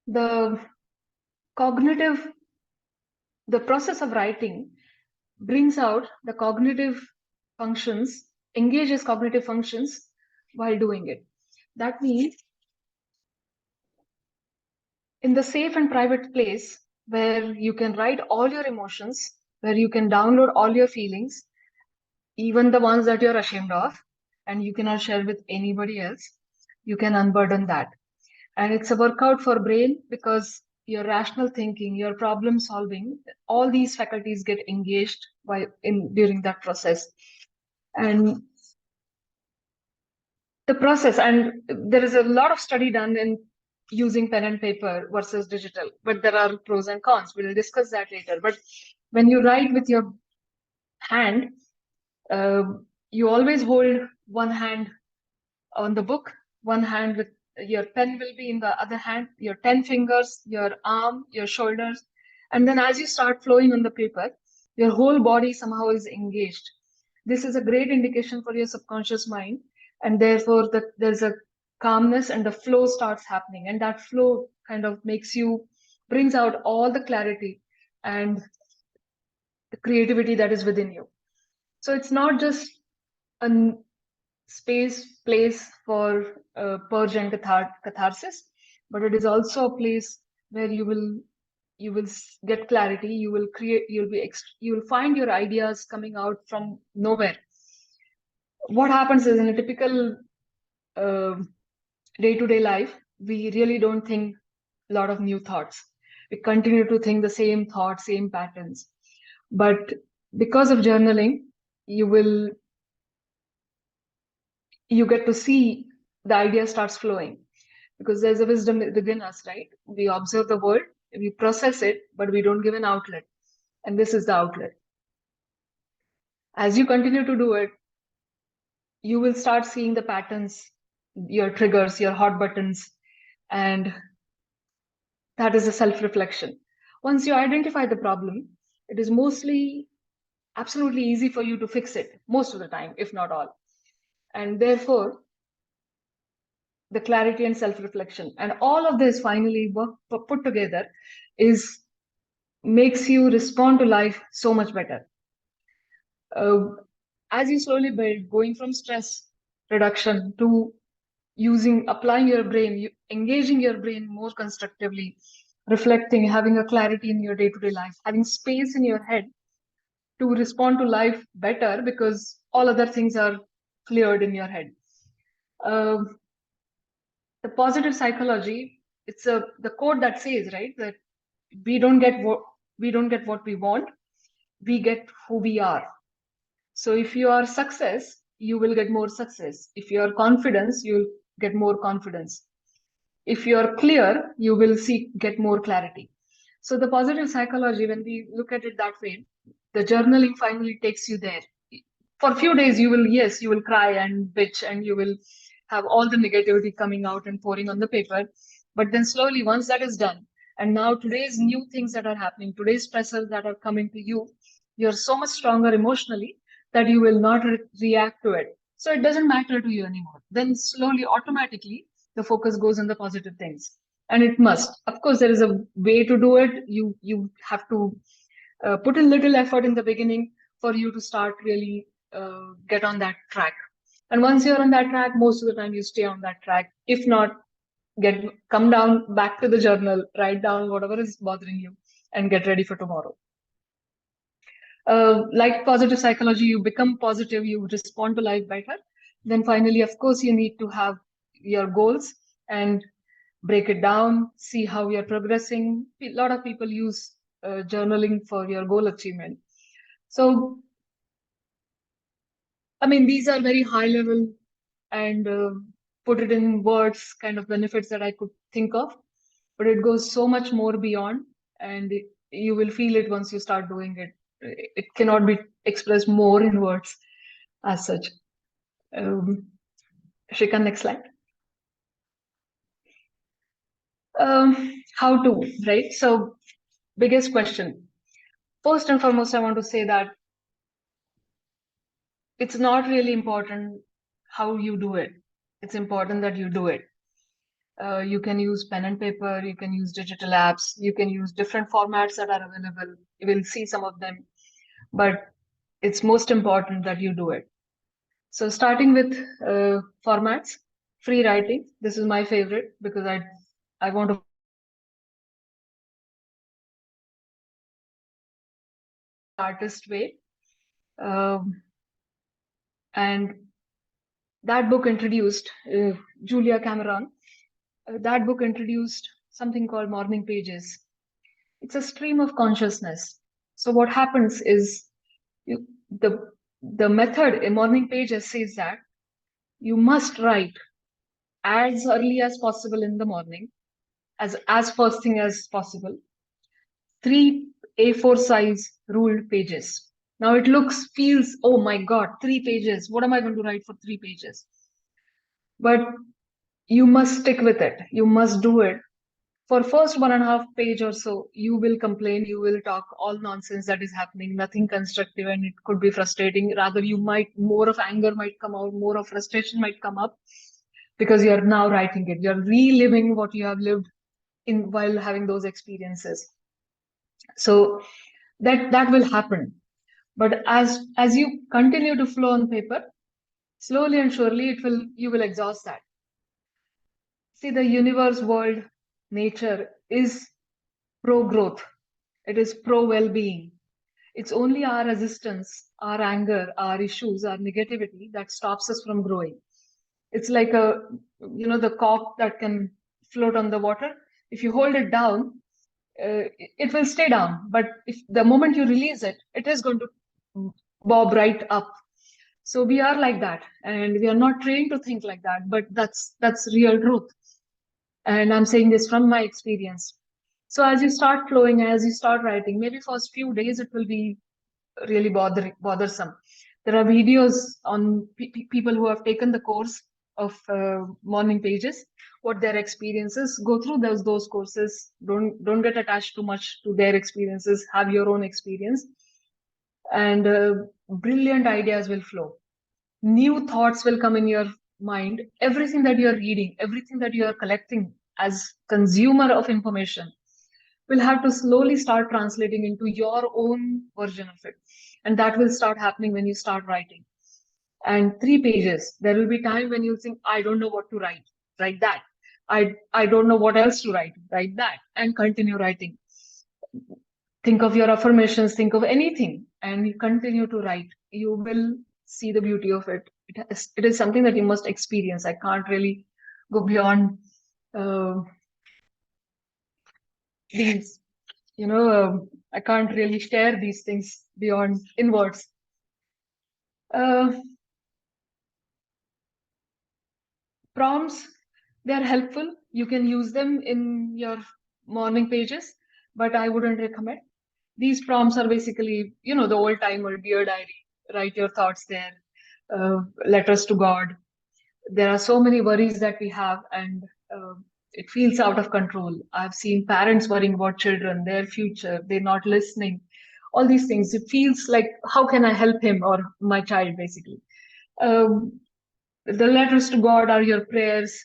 The cognitive, the process of writing brings out the cognitive functions, engages cognitive functions while doing it. That means in the safe and private place where you can write all your emotions, where you can download all your feelings, even the ones that you're ashamed of, and you cannot share with anybody else, you can unburden that. And it's a workout for brain because your rational thinking, your problem solving, all these faculties get engaged while in during that process. And the process, and there is a lot of study done in using pen and paper versus digital, but there are pros and cons. We'll discuss that later. But when you write with your hand, uh, you always hold one hand on the book, one hand with your pen will be in the other hand, your 10 fingers, your arm, your shoulders. And then as you start flowing on the paper, your whole body somehow is engaged. This is a great indication for your subconscious mind. And therefore, there's a calmness and the flow starts happening. And that flow kind of brings out all the clarity and the creativity that is within you. So it's not just a place for purge and catharsis, but it is also a place where you will get clarity. You will create. You will find your ideas coming out from nowhere. What happens is in a typical uh, day-to-day life, we really don't think a lot of new thoughts. We continue to think the same thoughts, same patterns. But because of journaling, you will you get to see the idea starts flowing because there's a wisdom within us, right? We observe the world, we process it, but we don't give an outlet. And this is the outlet. As you continue to do it, you will start seeing the patterns, your triggers, your hot buttons, and that is a self reflection. Once you identify the problem, it is mostly absolutely easy for you to fix it most of the time, if not all. And therefore, the clarity and self-reflection and all of this finally put together is makes you respond to life so much better. uh, as you slowly build going from stress reduction to applying your brain, engaging your brain more constructively, reflecting, having a clarity in your day-to-day life, having space in your head to respond to life better because all other things are cleared in your head. Um the positive psychology, it's the quote that says, right, that we don't get what we want, we get who we are. So if you are success, you will get more success. If you are confidence, you'll get more confidence. If you are clear, you will get more clarity. So the positive psychology, when we look at it that way, the journaling finally takes you there. For a few days, you will cry and bitch and you will have all the negativity coming out and pouring on the paper. But then slowly, once that is done, and now today's new things that are happening, today's stressors that are coming to you, you're so much stronger emotionally that you will not react to it. So it doesn't matter to you anymore. Then slowly, automatically, the focus goes on the positive things. And it must. Of course, there is a way to do it. You have to put a little effort in the beginning for you to start really get on that track. And once you're on that track, most of the time you stay on that track. If not, come down back to the journal, write down whatever is bothering you, and get ready for tomorrow. Like positive psychology, you become positive, you respond to life better. Then finally, of course, you need to have your goals and break it down, see how you're progressing. A lot of people use journaling for your goal achievement. So, I mean, these are very high level and put it in words kind of benefits that I could think of, but it goes so much more beyond, and you will feel it once you start doing it. It cannot be expressed more in words as such. Um, Shrikant, next slide. How to, right? So, biggest question. First and foremost, I want to say that it's not really important how you do it. It's important that you do it. You can use pen and paper, you can use digital apps, you can use different formats that are available. You will see some of them, but it's most important that you do it. So starting with formats, free writing. This is my favorite because I want to artist way. Um, and that book introduced Julia Cameron. That book introduced something called morning pages. It's a stream of consciousness. So what happens is you, the method in morning pages says that you must write as early as possible in the morning, as first thing as possible, three A4 size ruled pages. Now it feels, oh my God, 3 pages. What am I going to write for 3 pages? But you must stick with it. You must do it. For first 1.5 page or so, you will complain, you will talk all nonsense that is happening, nothing constructive, and it could be frustrating. Rather, you might, more of anger might come out, more of frustration might come up because you're now writing it. You're reliving what you have lived in while having those experiences. So that will happen. But as you continue to flow on paper, slowly and surely you will exhaust that. See, the universe, world, nature is pro growth. It is pro well-being. It's only our resistance, our anger, our issues, our negativity that stops us from growing. It's like the cork that can float on the water. If you hold it down, it will stay down. But if the moment you release it, it is going to bob right up. So we are like that, and we are not trained to think like that. But that's real truth, and I'm saying this from my experience. So as you start flowing, as you start writing, maybe first few days it will be really bothersome. There are videos on people who have taken the course of morning pages, what their experiences. Go through those courses. Don't get attached too much to their experiences. Have your own experience, and brilliant ideas will flow. New thoughts will come in your mind. Everything that you're reading, everything that you're collecting as consumer of information will have to slowly start translating into your own version of it. And that will start happening when you start writing. And 3 pages, there will be time when you think, I don't know what to write. Write that. I don't know what else to write. Write that. And continue writing. Think of your affirmations, think of anything, and you continue to write. You will see the beauty of it. It is something that you must experience. I can't really go beyond uh, these, I can't really share these things beyond inwards. Uh, Prompts, they are helpful. You can use them in your morning pages, but I wouldn't recommend. These prompts are basically, the old timer dear diary, write your thoughts there, letters to God. There are so many worries that we have, and it feels out of control. I've seen parents worrying about children, their future, they're not listening, all these things. It feels like, how can I help him or my child, basically? Um, the letters to God are your prayers,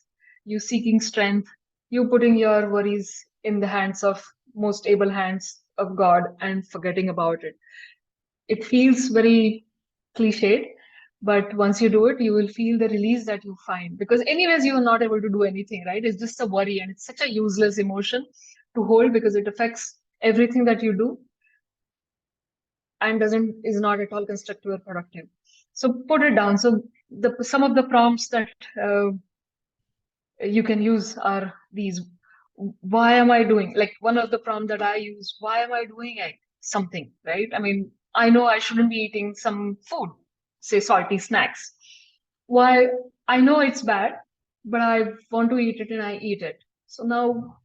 you seeking strength, you putting your worries in the hands of most able hands of God and forgetting about it. It feels very cliched, but once you do it, you will feel the release that you find. Because anyways, you are not able to do anything, right? It's just a worry, and it's such a useless emotion to hold because it affects everything that you do and is not at all constructive or productive. So put it down. So some of the prompts that you can use are these. Why am I doing, like, one of the prompt that I use, why am I doing something, right? I mean, I know I shouldn't be eating some food, say salty snacks. Why? I know it's bad, but I want to eat it and I eat it. So now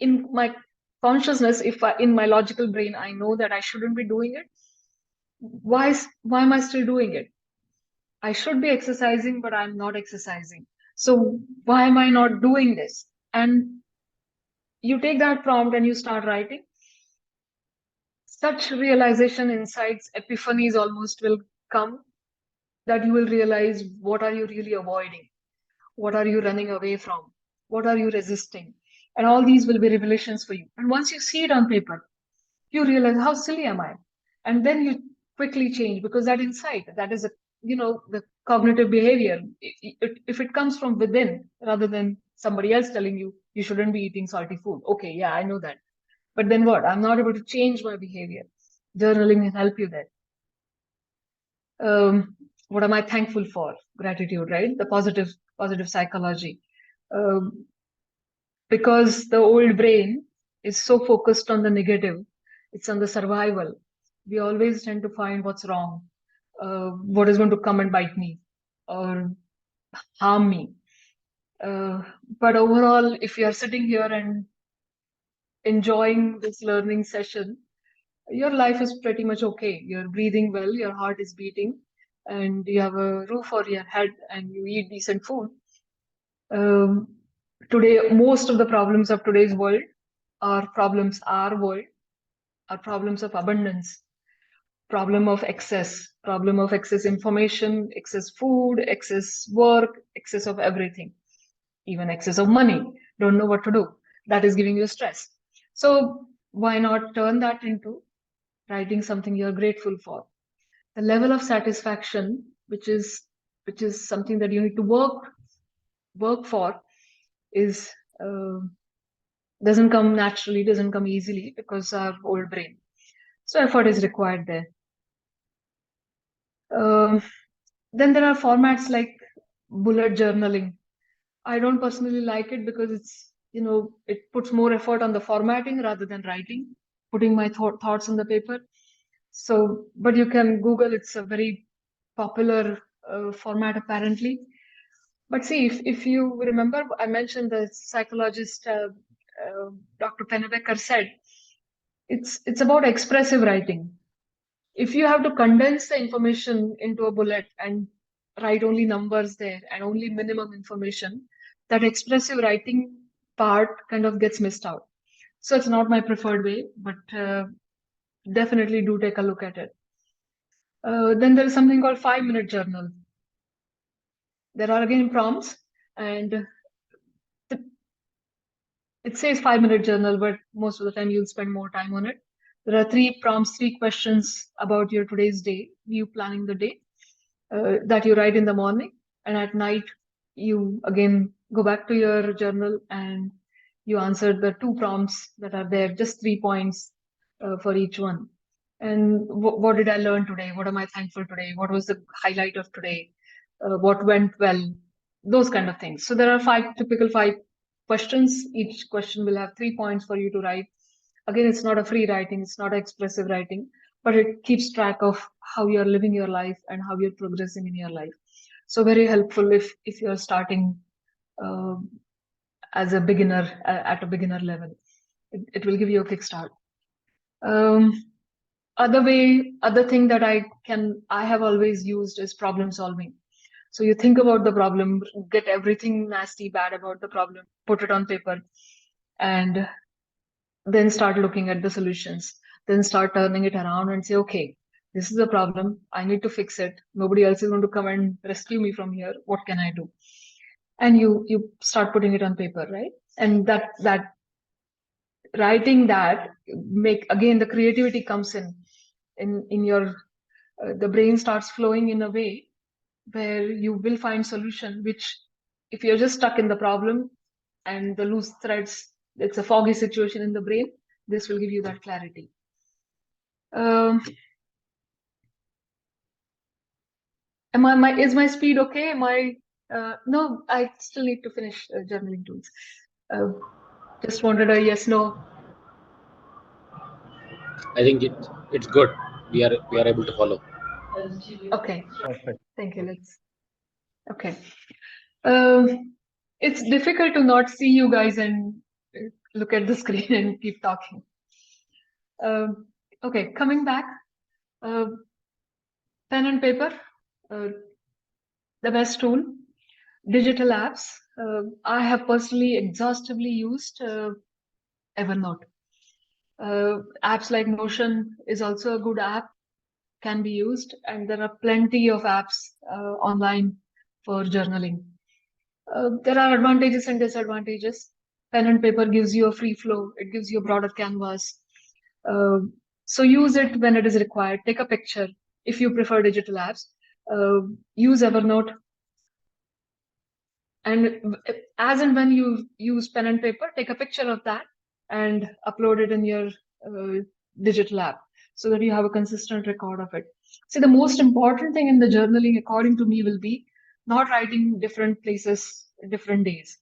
in my consciousness, in my logical brain, I know that I shouldn't be doing it. Why am I still doing it? I should be exercising, but I'm not exercising. So why am I not doing this? And you take that prompt and you start writing. Such realization, insights, epiphanies almost will come, that you will realize, what are you really avoiding? What are you running away from? What are you resisting? And all these will be revelations for you. And once you see it on paper, you realize, how silly am I? And then you quickly change, because that insight, that is a, the cognitive behavior. If it comes from within rather than somebody else telling you you shouldn't be eating salty food. Okay, yeah, I know that. But then what? I'm not able to change my behavior. Journaling can help you there. What am I thankful for? Gratitude, right? The positive psychology. Um, because the old brain is so focused on the negative, it's on the survival. We always tend to find what's wrong, what is going to come and bite me or harm me. But overall, if you are sitting here and enjoying this learning session, your life is pretty much okay. You're breathing well, your heart is beating, and you have a roof over your head, and you eat decent food. Um, Today, most of the problems of today's world are problems, our world, are problems of abundance, problem of excess information, excess food, excess work, excess of everything, even excess of money. Don't know what to do. That is giving you stress. So why not turn that into writing something you're grateful for? The level of satisfaction, which is something that you need to work for, is doesn't come naturally, doesn't come easily, because our old brain. So effort is required there. Um, then there are formats like bullet journaling. I don't personally like it because it puts more effort on the formatting rather than writing, putting my thoughts on the paper. So, but you can Google, it's a very popular format apparently. But see, if you remember, I mentioned the psychologist Dr. Pennebecker said it's about expressive writing. If you have to condense the information into a bullet and write only numbers there and only minimum information, that expressive writing part kind of gets missed out. So it's not my preferred way, but definitely do take a look at it. Then there is something called 5-minute journal. There are again prompts, and it says 5-minute journal, but most of the time you'll spend more time on it. There are 3 prompts, 3 questions about your today's day, you planning the day, that you write in the morning, and at night you again go back to your journal and you answer the 2 prompts that are there, just 3 points for each one. And what did I learn today? What am I thankful today? What was the highlight of today? What went well? Those kind of things. So there are typical 5 questions. Each question will have 3 points for you to write. Again, it's not a free writing, it's not expressive writing, but it keeps track of how you're living your life and how you're progressing in your life. So very helpful if you're starting uh, as a beginner at a beginner level. It will give you a kickstart. Um, other thing that I have always used is problem solving. So you think about the problem, get everything nasty bad about the problem, put it on paper, and then start looking at the solutions. Then start turning it around and say, okay, this is a problem. I need to fix it. Nobody else is going to come and rescue me from here. What can I do? And you start putting it on paper, right? And that writing that make again the creativity comes in your the brain starts flowing in a way where you will find solution, which if you're just stuck in the problem and the loose threads, it's a foggy situation in the brain, this will give you that clarity. Is my speed okay? No, I still need to finish journaling tools. Just wanted a yes, no. I think it's good. We are able to follow. Okay, Perfect. thank you. Okay. Um, it's difficult to not see you guys and look at the screen and keep talking. Okay, coming back, uh, pen and paper, uh, the best tool. Digital apps. I have personally exhaustively used Evernote. Apps like Notion is also a good app, can be used, and there are plenty of apps online for journaling. There are advantages and disadvantages. Pen and paper gives you a free flow. It gives you a broader canvas. Uh, so use it when it is required. Take a picture if you prefer digital apps. Use Evernote, and as and when you use pen and paper, take a picture of that and upload it in your uh, digital app so that you have a consistent record of it. See, the most important thing in the journaling, according to me, will be not writing different places, different days,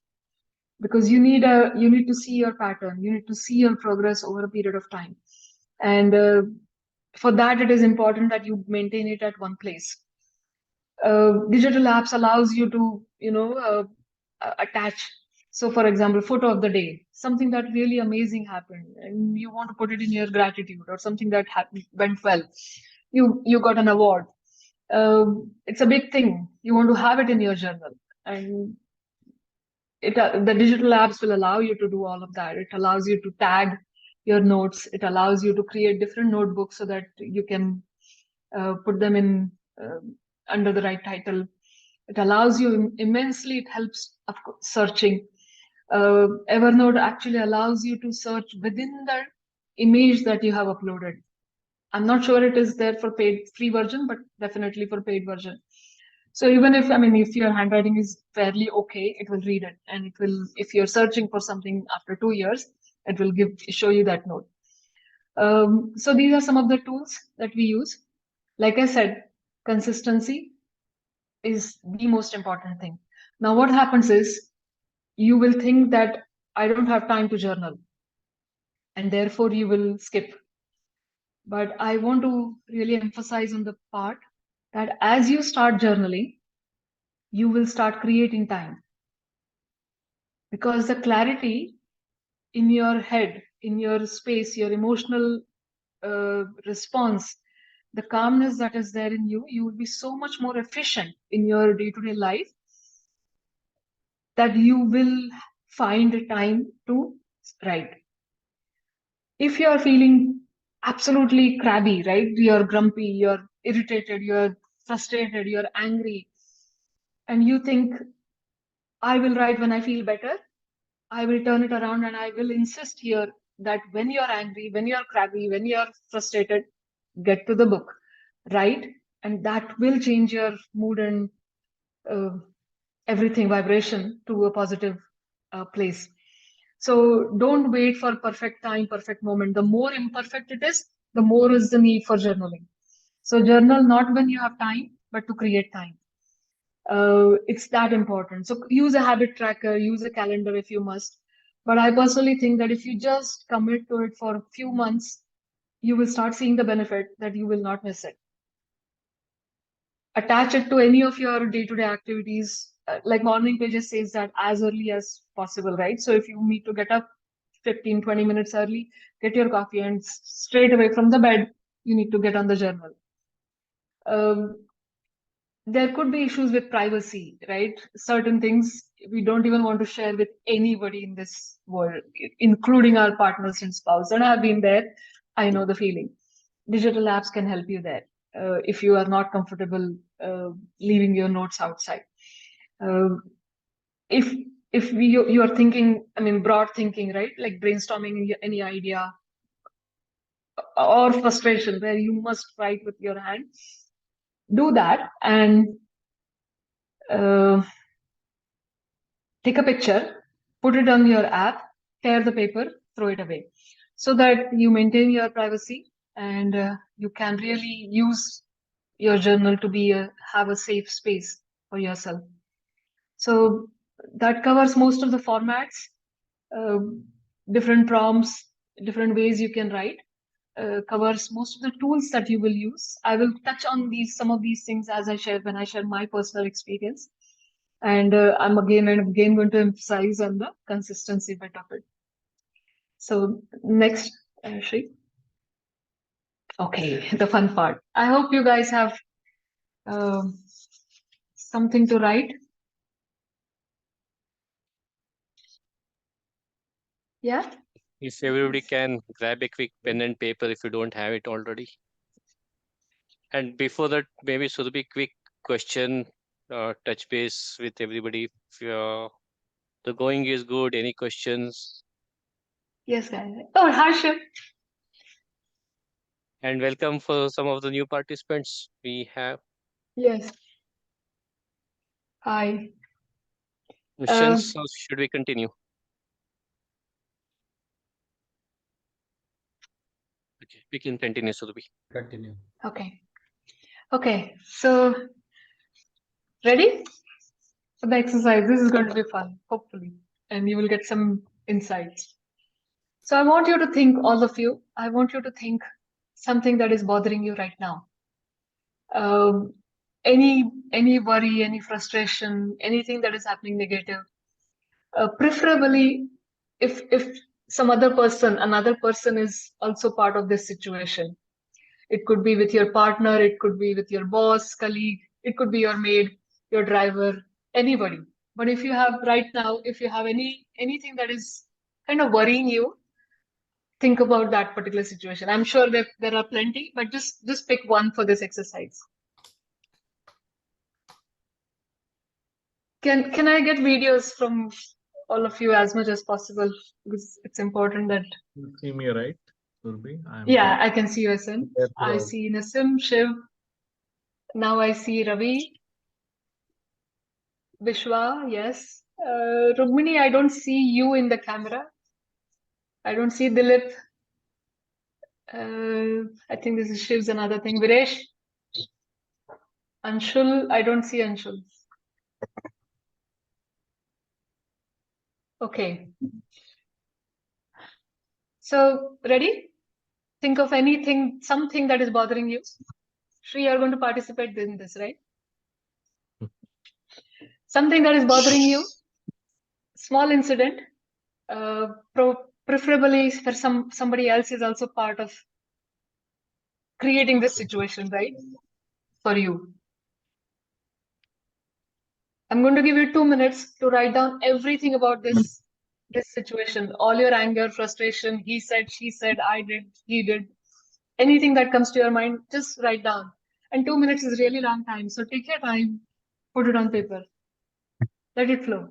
because you need to see your pattern, you need to see your progress over a period of time, and for that it is important that you maintain it at one place. Digital apps allows you to attach, so for example, photo of the day, something that really amazing happened and you want to put it in your gratitude, or something that went well, you got an award. It's a big thing, you want to have it in your journal, and the digital apps will allow you to do all of that. It allows you to tag your notes, it allows you to create different notebooks so that you can put them in uh, under the right title. It allows you immensely. It helps, of course, searching. Evernote actually allows you to search within the image that you have uploaded. I'm not sure it is there for paid free version, but definitely for paid version. So even if, I mean, if your handwriting is fairly okay, it will read it, and it will, if you're searching for something after 2 years, it will show you that note. So these are some of the tools that we use. Like I said, consistency is the most important thing. Now, what happens is you will think that I don't have time to journal, and therefore you will skip. But I want to really emphasize on the part that as you start journaling, you will start creating time, because the clarity in your head, in your space, your emotional response, the calmness that is there in you, you will be so much more efficient in your day to day life that you will find time to write. If you are feeling absolutely crabby, right? You're grumpy, you're irritated, you're frustrated, you're angry, and you think, I will write when I feel better, I will turn it around and I will insist here that when you're angry, when you're crabby, when you're frustrated, get to the book, write, and that will change your mood and uh, everything, vibration to a positive place. So don't wait for perfect time, perfect moment. The more imperfect it is, the more is the need for journaling. So journal not when you have time, but to create time. It's that important. So use a habit tracker, use a calendar if you must. But I personally think that if you just commit to it for a few months, you will start seeing the benefit that you will not miss it. Attach it to any of your day-to-day activities. Like morning pages says that as early as possible, right? So if you need to get up 15, 20 minutes early, get your coffee, and straight away from the bed, you need to get on the journal. Um, there could be issues with privacy, right? Certain things we don't even want to share with anybody in this world, including our partners and spouse. And I've been there. I know the feeling. Digital apps can help you there if you are not comfortable leaving your notes outside. Uh, if you are thinking, I mean, broad thinking, right? Like brainstorming any idea, or frustration where you must write with your hand, do that, and uh, take a picture, put it on your app, tear the paper, throw it away, so that you maintain your privacy, and you can really use your journal to have a safe space for yourself. So that covers most of the formats, um, different prompts, different ways you can write. Covers most of the tools that you will use. I will touch on some of these things as I share when I share my personal experience. And I'm again and again going to emphasize on the consistency bit of it. So next, Shri. Okay, the fun part. I hope you guys have um, something to write. Yeah. If everybody can grab a quick pen and paper if you don't have it already. And before that, maybe Surabhi, quick question. touch base with everybody. If, the going is good. Any questions? Yes, guys. Oh, Harsham. And welcome for some of the new participants we have. Yes. Hi. Questions, or should we continue? Okay, we can continue, Surabhi. Continue. Okay. Okay. So, ready for the exercise? This is going to be fun, hopefully, and you will get some insights. So, I want you to think, all of you, I want you to think something that is bothering you right now. Um, any worry, any frustration, anything that is happening negative. Preferably, if some other person, another person is also part of this situation. It could be with your partner, it could be with your boss, colleague, it could be your maid, your driver, anybody. But if you have right now, if you have anything that is kind of worrying you, think about that particular situation. I'm sure there are plenty, but just pick one for this exercise. Can I get videos from all of you as much as possible? Because it's important that You see me, right, Surabhi? yeah, I can see you, Asim. there I throughout. see Nasim, Shiv. Now I see Ravi, Vishwa, yes. Rukmini, I don't see you in the camera. I don't see Dilip. I think this is Shiv's another thing. Viresh, Anshul, I don't see Anshul. Okay. So, ready? Think of anything, something that is bothering you. Shri, you're going to participate in this, right? Something that is bothering you, small incident, preferably for somebody else is also part of creating this situation, right? For you. I'm going to give you 2 minutes to write down everything about this situation, all your anger, frustration, he said, she said, I did, he did, anything that comes to your mind, just write down. And 2 minutes is really long time, so take your time, put it on paper, let it flow.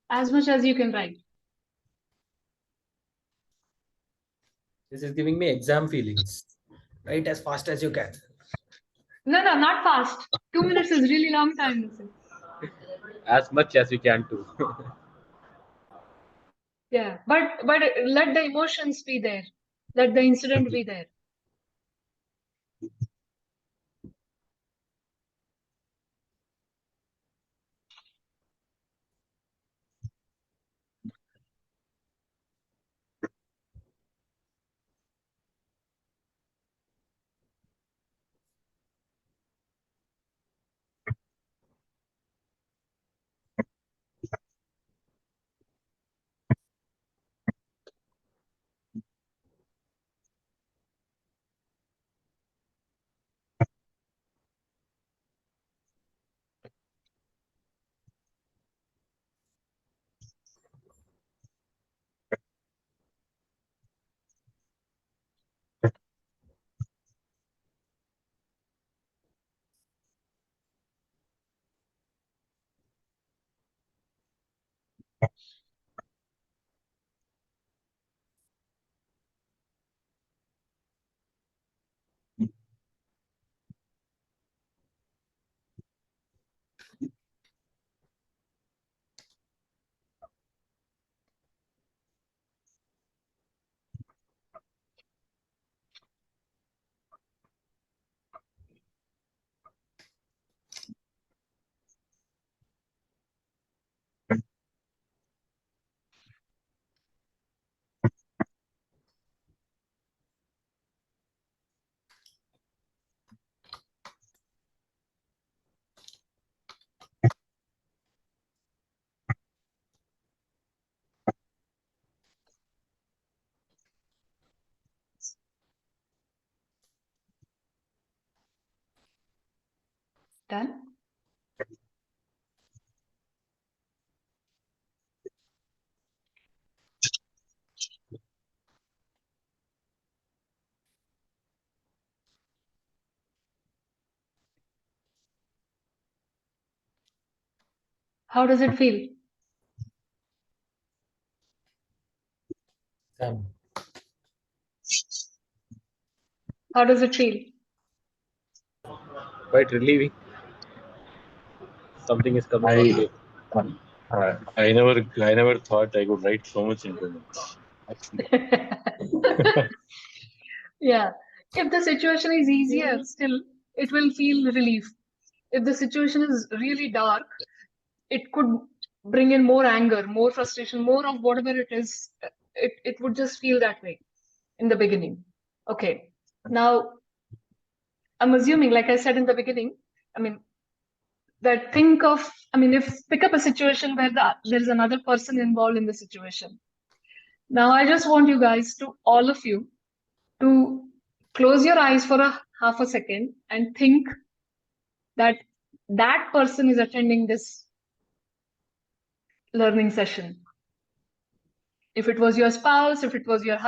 As much as you can write. This is giving me exam feelings. Write as fast as you can. No, not fast. 2 minutes is really long time. Listen. As much as we can too. Yeah, but let the emotions be there. Let the incident be there. Done? How does it feel? Exam. How does it feel? Quite relieving. Something is coming out here. I never thought I could write so much in 2 minutes. Actually, Yeah. If the situation is easier, still, it will feel relief. If the situation is really dark, it could bring in more anger, more frustration, more of whatever it is. It would just feel that way in the beginning. Okay. Now, I'm assuming, like I said in the beginning, I mean, that think of, I mean, if pick up a situation where there's another person involved in the situation. Now, I just want you guys to, all of you, to close your eyes for a half a second and think that that person is attending this learning session. If it was your spouse, if it was your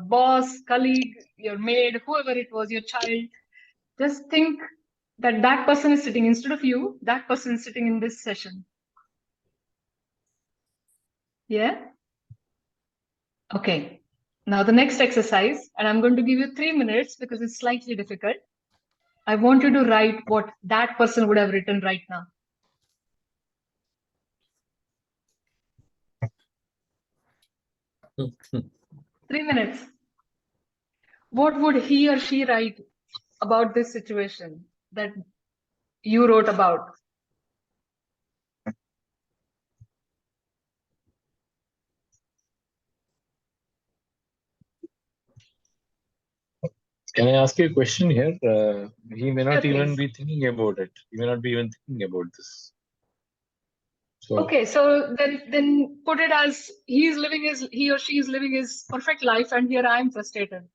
boss, colleague, your maid, whoever it was, your child, just think that that person is sitting instead of you, that person is sitting in this session. Yeah? Okay. Now the next exercise, and I'm going to give you 3 minutes because it's slightly difficult. I want you to write what that person would have written right now. 3 minutes. What would he or she write about this situation that you wrote about? can I ask you a question here? He may not Sure, even please. be thinking about it. He may not be even thinking about this. So Okay, so then put it as he or she is living his perfect life, and here I am frustrated.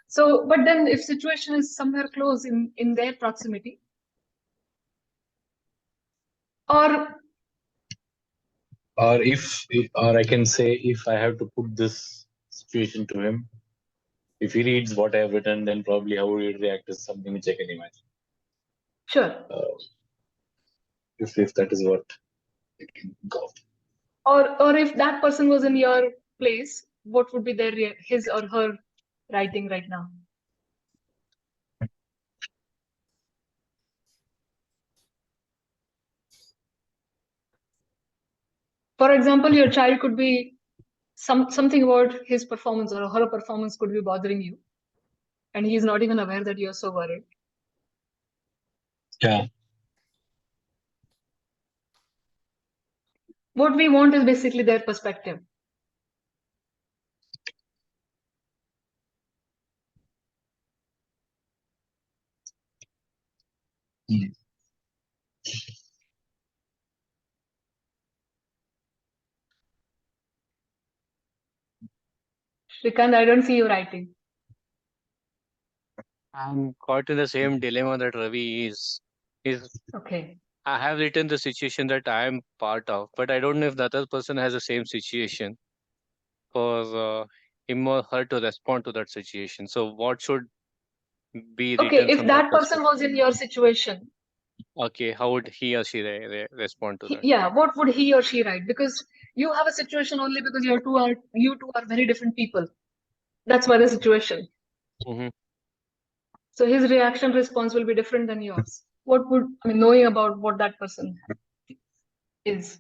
So, but then if situation is somewhere close in their proximity, or or or I can say, if I have to put this situation to him, if he reads what I have written, then probably how he would react is something which I can imagine. sure, If that is what I can go. or if that person was in your place, what would be his or her writing right now? For example, your child could be something about his performance or her performance could be bothering you, and he is not even aware that you're so worried. Yeah. What we want is basically their perspective. Mm. Shrikant, I don't see you writing. I'm caught in the same dilemma that Ravi is. Is Okay. I have written the situation that I am part of, but I don't know if the other person has the same situation for him or her to respond to that situation. So what should be Okay, written if from that that person was in perspective? your situation, Okay, how would he or she respond to that? yeah, what would he or she write? Because you have a situation only because you two are very different people. That's why the situation. Hmm. So his reaction response will be different than yours. What would, I mean, knowing about what that person is?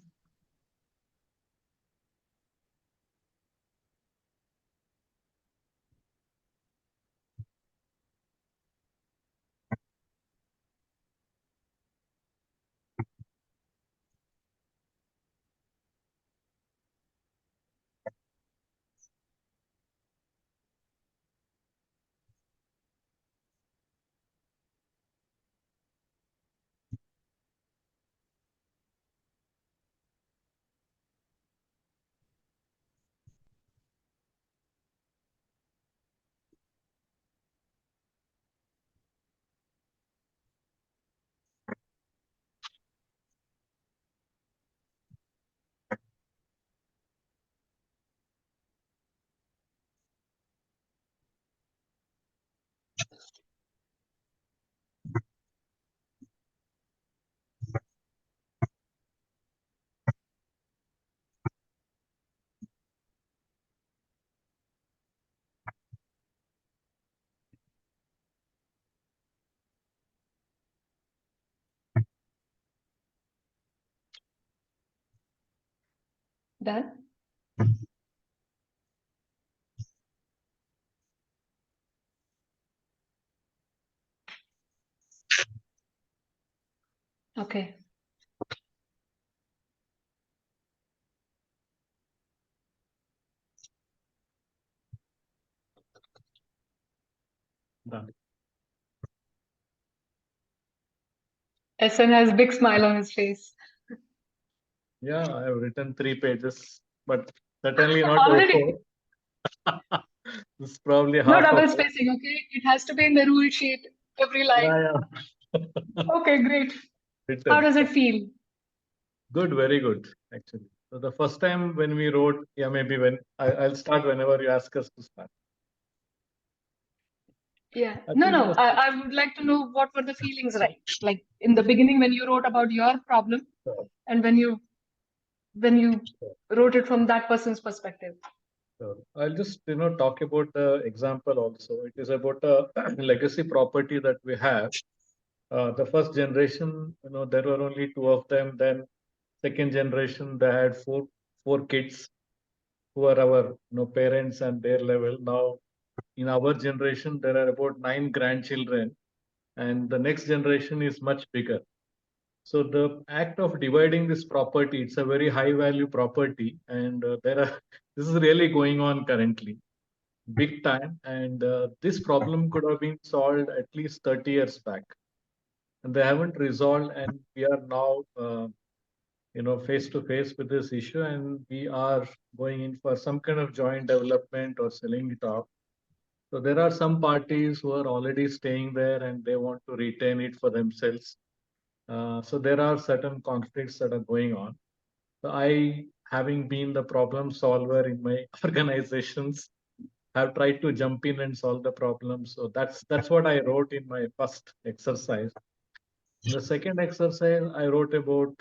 Done? Okay. Done. SN has a big smile on his face. Yeah, I have written 3 pages, but certainly not Already? O4. This is probably No half of double it. spacing, okay? It has to be in the rule sheet, every line. Yeah. Okay, great. How Written. does it feel? Good, very good, actually. So the first time when we wrote, yeah, maybe when I'll start whenever you ask us to start. Yeah. I No, think it no. was I would like to know what were the feelings like in the beginning when you wrote about your problem Sure. and when you wrote it from that person's perspective. Sure. I'll just talk about the example also. It is about a legacy property that we have. The first generation, there were only 2 of them. Then second generation, they had four kids who are our parents and their level. Now in our generation, there are about 9 grandchildren, and the next generation is much bigger. So the act of dividing this property, it's a very high value property, and this is really going on currently, big time. And this problem could have been solved at least 30 years back, and they haven't resolved. And we are now, face to face with this issue, and we are going in for some kind of joint development or selling it off. So there are some parties who are already staying there, and they want to retain it for themselves. So there are certain conflicts that are going on. So I, having been the problem solver in my organizations, have tried to jump in and solve the problem. So that's what I wrote in my first exercise. In the second exercise, I wrote about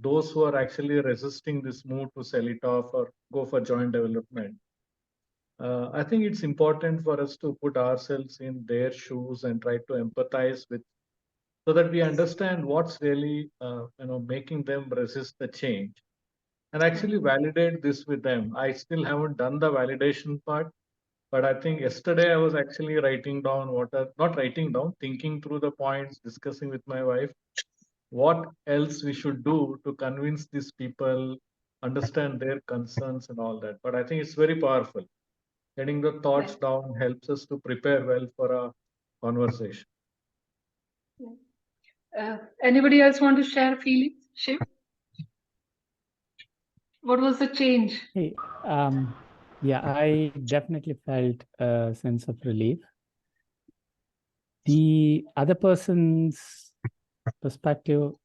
those who are actually resisting this move to sell it off or go for joint development. I think it's important for us to put ourselves in their shoes and try to empathize with, so that we understand what's really making them resist the change, and actually validate this with them. I still haven't done the validation part, but I think yesterday I was actually writing down not writing down, thinking through the points, discussing with my wife what else we should do to convince these people, understand their concerns and all that. But I think it's very powerful. Getting the thoughts down helps us to prepare well for a conversation. Anybody else want to share feelings? Shiv? What was the change? Hey, yeah, I definitely felt a sense of relief. The other person's perspective,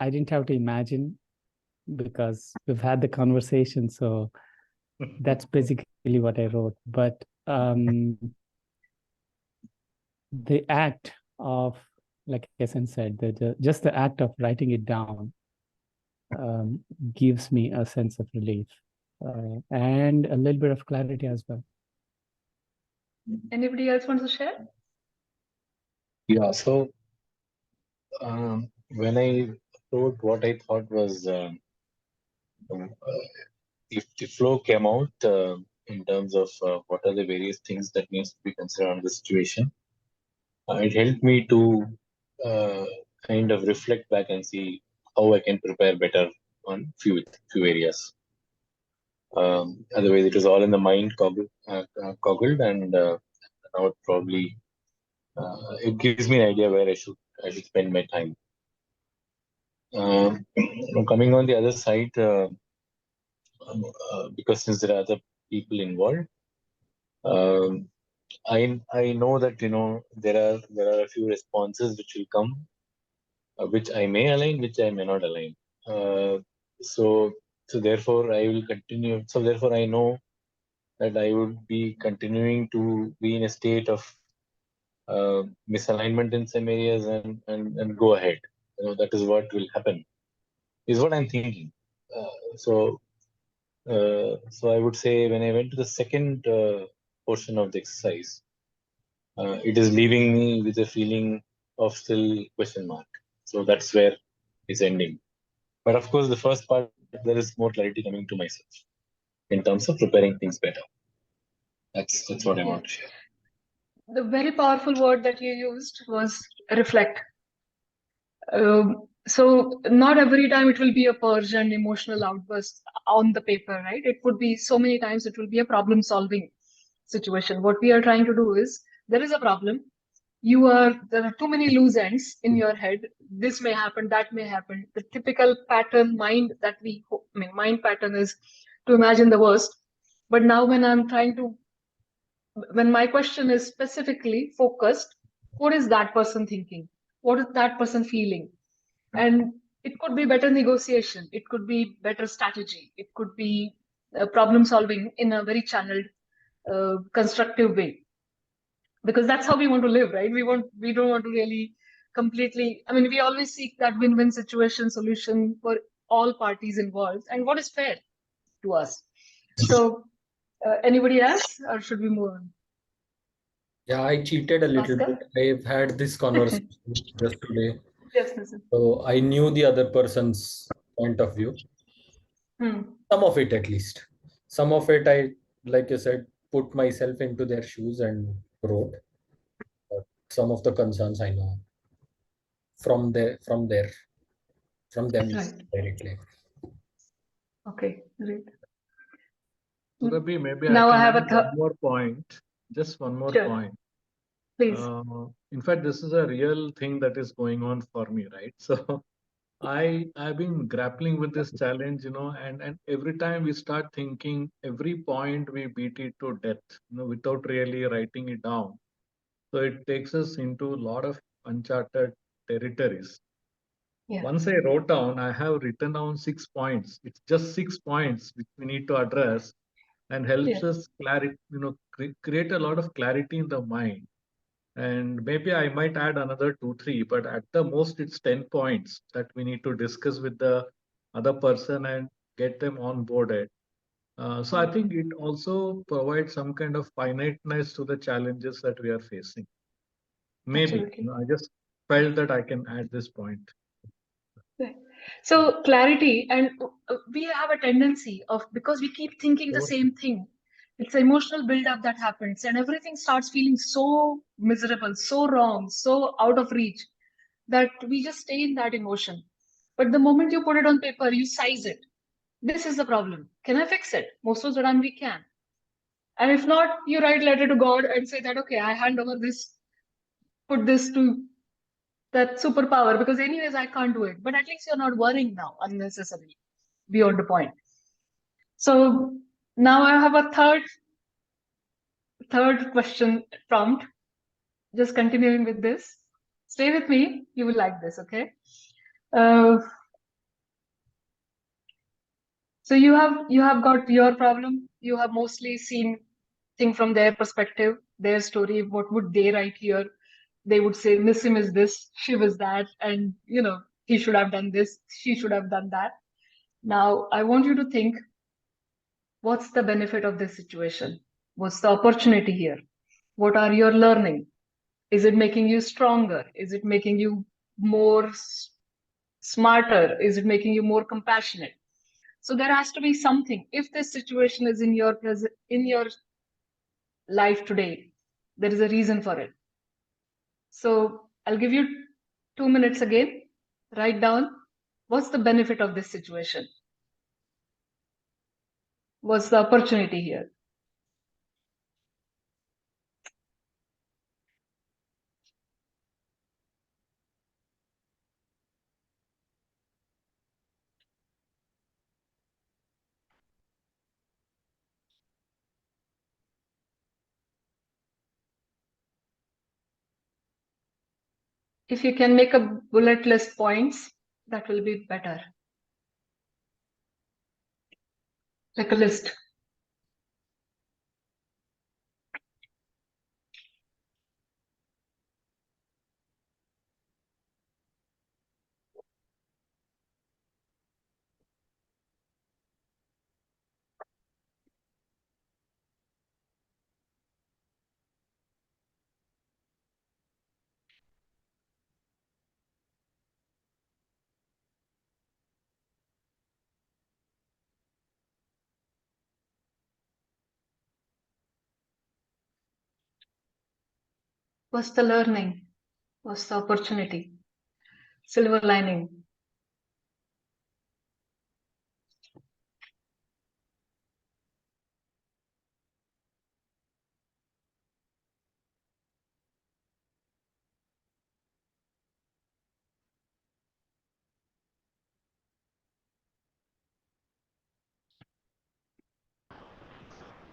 I didn't have to imagine because we've had the conversation. So that's basically what I wrote. But the act of, like Kesan said, just the act of writing it down gives me a sense of relief and a little bit of clarity as well. Anybody else wants to share? Yeah, so when I wrote what I thought was if the flow came out in terms of what are the various things that needs to be considered on the situation, it helped me to kind of reflect back and see how I can prepare better on few areas. Otherwise, it was all in the mind coggled, and now it probably it gives me an idea where I should spend my time. Coming on the other side, because since there are other people involved, I know that there are a few responses which will come, which I may align, which I may not align. So therefore I will continue. So therefore I know that I would be continuing to be in a state of misalignment in some areas and go ahead. That is what will happen. Is what I'm thinking. So I would say when I went to the second portion of the exercise, it is leaving me with a feeling of still question mark. So that's where it's ending. But of course, the first part there is more clarity coming to myself in terms of preparing things better. That's what I Yeah. want to share. The very powerful word that you used was reflect. So not every time it will be a purge and emotional outburst on the paper, right? It would be so many times it will be a problem solving situation. What we are trying to do is there is a problem. There are too many loose ends in your head. This may happen, that may happen. The typical pattern mind pattern is to imagine the worst. But now when my question is specifically focused, what is that person thinking? What is that person feeling? And it could be better negotiation, it could be better strategy, it could be problem solving in a very channeled, constructive way. Because that's how we want to live, right? We don't want to really completely. I mean, we always seek that win-win situation solution for all parties involved, and what is fair to us. So, anybody else, or should we move on? Yeah, I cheated a little Oscar? bit. I've had this conversation just today. Yes, listen. So I knew the other person's point of view. Some of it at least. Some of it I, like you said, put myself into their shoes and wrote. But some of the concerns I know from them Right. directly. Okay, great. Surabhi, maybe I Now I can have a add one more point. Just one more Sure, point. please. In fact, this is a real thing that is going on for me, right? So I've been grappling with this challenge, and every time we start thinking, every point we beat it to death, without really writing it down. So it takes us into a lot of uncharted territories. Yeah. Once I wrote down, I have written down 6 points. It's just 6 points which we need to address and helps Yeah. us create a lot of clarity in the mind. And maybe I might add another 2, 3, but at the most, it's 10 points that we need to discuss with the other person and get them on boarded. So I think it also provides some kind of finiteness to the challenges that we are facing. Maybe. Absolutely. I just felt that I can add this point. Right. So clarity, and we have a tendency of, because we keep thinking the same thing, it's the emotional buildup that happens, and everything starts feeling so miserable, so wrong, so out of reach, that we just stay in that emotion. But the moment you put it on paper, you size it. This is the problem. Can I fix it? Most of the time we can. And if not, you write letter to God and say that, okay, I hand over this, put this to that superpower, because anyways I can't do it. But at least you're not worrying now unnecessarily beyond the point. So now I have a third question prompt. Just continuing with this. Stay with me. You will like this, okay? So you have got your problem. You have mostly seen thing from their perspective, their story. What would they write here? They would say Nissim is this, she was that, and he should have done this, she should have done that. Now I want you to think, what's the benefit of this situation? What's the opportunity here? What are you learning? Is it making you stronger? Is it making you more smarter? Is it making you more compassionate? So there has to be something. If this situation is in your life today, there is a reason for it. So I'll give you 2 minutes again. Write down, what's the benefit of this situation? What's the opportunity here? If you can make a bullet list points, that will be better. Like a list. What's the learning? What's the opportunity? Silver lining.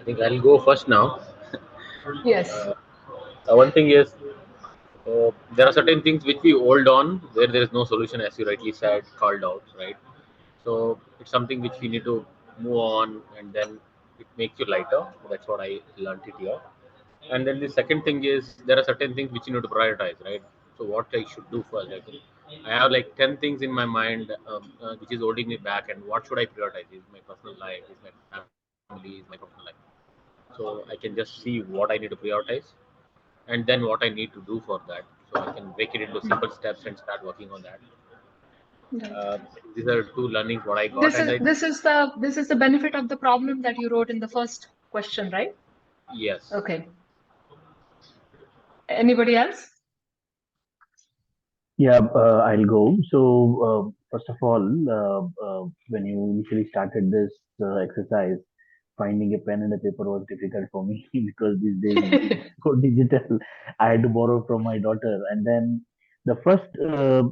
I think I'll go first now. Yes. One thing is, there are certain things which we hold on where there is no solution, as you rightly said, called out, right? So it's something which we need to move on, and then it makes you lighter. That's what I learned it here. And then the second thing is there are certain things which you need to prioritize, right? So what I should do first, I think I have like 10 things in my mind, which is holding me back, and what should I prioritize? Is my personal life, is my family, is my professional life? So I can just see what I need to prioritize, and then what I need to do for that. So I can break it into simple steps and start working on that. Right. These are two learnings what I got, This and is I the benefit of the problem that you wrote in the first question, right? yes. Okay. Anybody else? Yeah, I'll go. So, first of all, when you initially started this exercise, finding a pen and a paper was difficult for me because these days everything is so digital. I had to borrow from my daughter. And then the first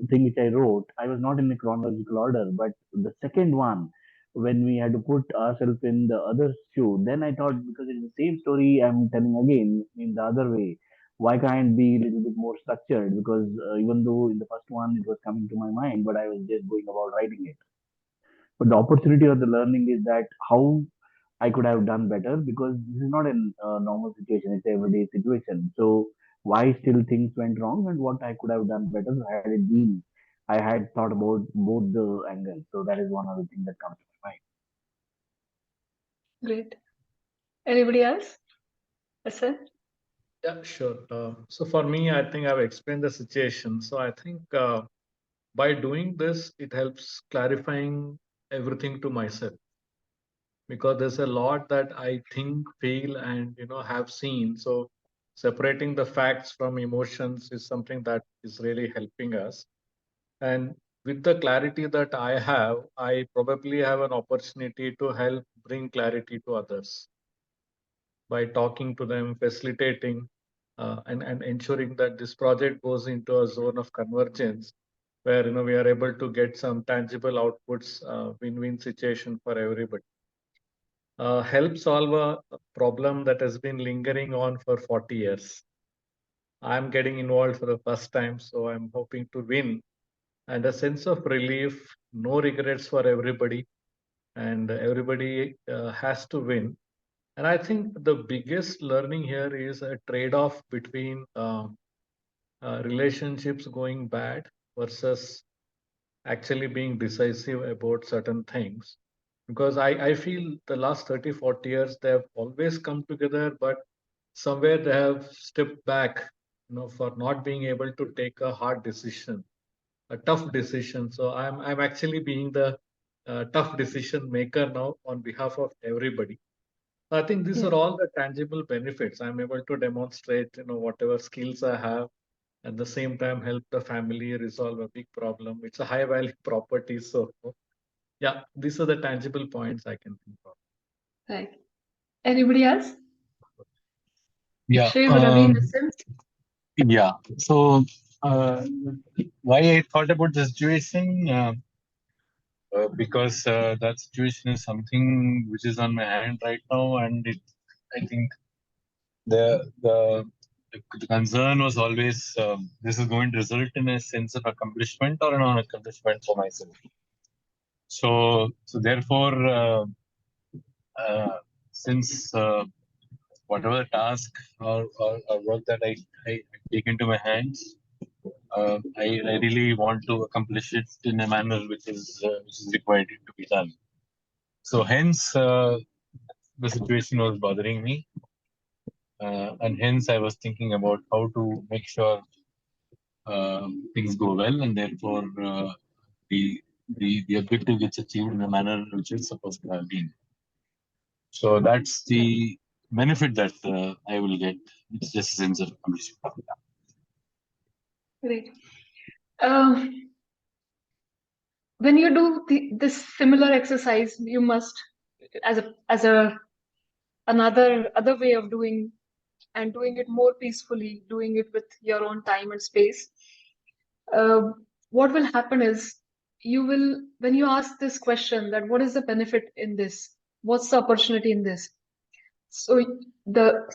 thing which I wrote, I was not in a chronological order, but the second one, when we had to put ourselves in the other shoe, then I thought because it's the same story I'm telling again in the other way, why can't be a little bit more structured? Because even though in the first one it was coming to my mind, but I was just going about writing it. But the opportunity or the learning is that how I could have done better, because this is not a normal situation; it's an everyday situation. So why still things went wrong, and what I could have done better had it been I had thought about both the angles. So that is one of the things that comes to my mind. Great. Anybody else? Yes, Yeah, sure. So for me, I think I've explained the situation. So I think by doing this, it helps clarifying everything to myself, because there's a lot that I think, feel, and have seen. So separating the facts from emotions is something that is really helping us. And with the clarity that I have, I probably have an opportunity to help bring clarity to others by talking to them, facilitating, and ensuring that this project goes into a zone of convergence where we are able to get some tangible outputs, win-win situation for everybody. Help solve a problem that has been lingering on for 40 years. I'm getting involved for the first time, so I'm hoping to win, and a sense of relief, no regrets for everybody, and everybody has to win. And I think the biggest learning here is a trade-off between relationships going bad versus actually being decisive about certain things. Because I feel the last 30, 40 years, they have always come together, but somewhere they have stepped back, for not being able to take a hard decision, a tough decision. So I'm actually being the tough decision maker now on behalf of everybody. I think these are all the tangible benefits. I'm able to demonstrate, whatever skills I have, at the same time help the family resolve a big problem. It's a high value property. So yeah, these are the tangible points I can think of. right. Anybody else? Yeah. Shiv, Ravi, Nassim? Yeah. So why I thought about the situation, because that situation is something which is on my hand right now, and I think the concern was always, this is going to result in a sense of accomplishment or a non-accomplishment for myself. So therefore, since whatever task or work that I take into my hands, I really want to accomplish it in a manner which is required to be done. So hence the situation was bothering me, and hence I was thinking about how to make sure things go well, and therefore the objective gets achieved in a manner which is supposed to have been. So that's the benefit that I will get. It's just a sense of accomplishment. Great. When you do this similar exercise, you must, as a another way of doing, and doing it more peacefully, doing it with your own time and space. What will happen is, you will, when you ask this question, that what is the benefit in this? What's the opportunity in this? So the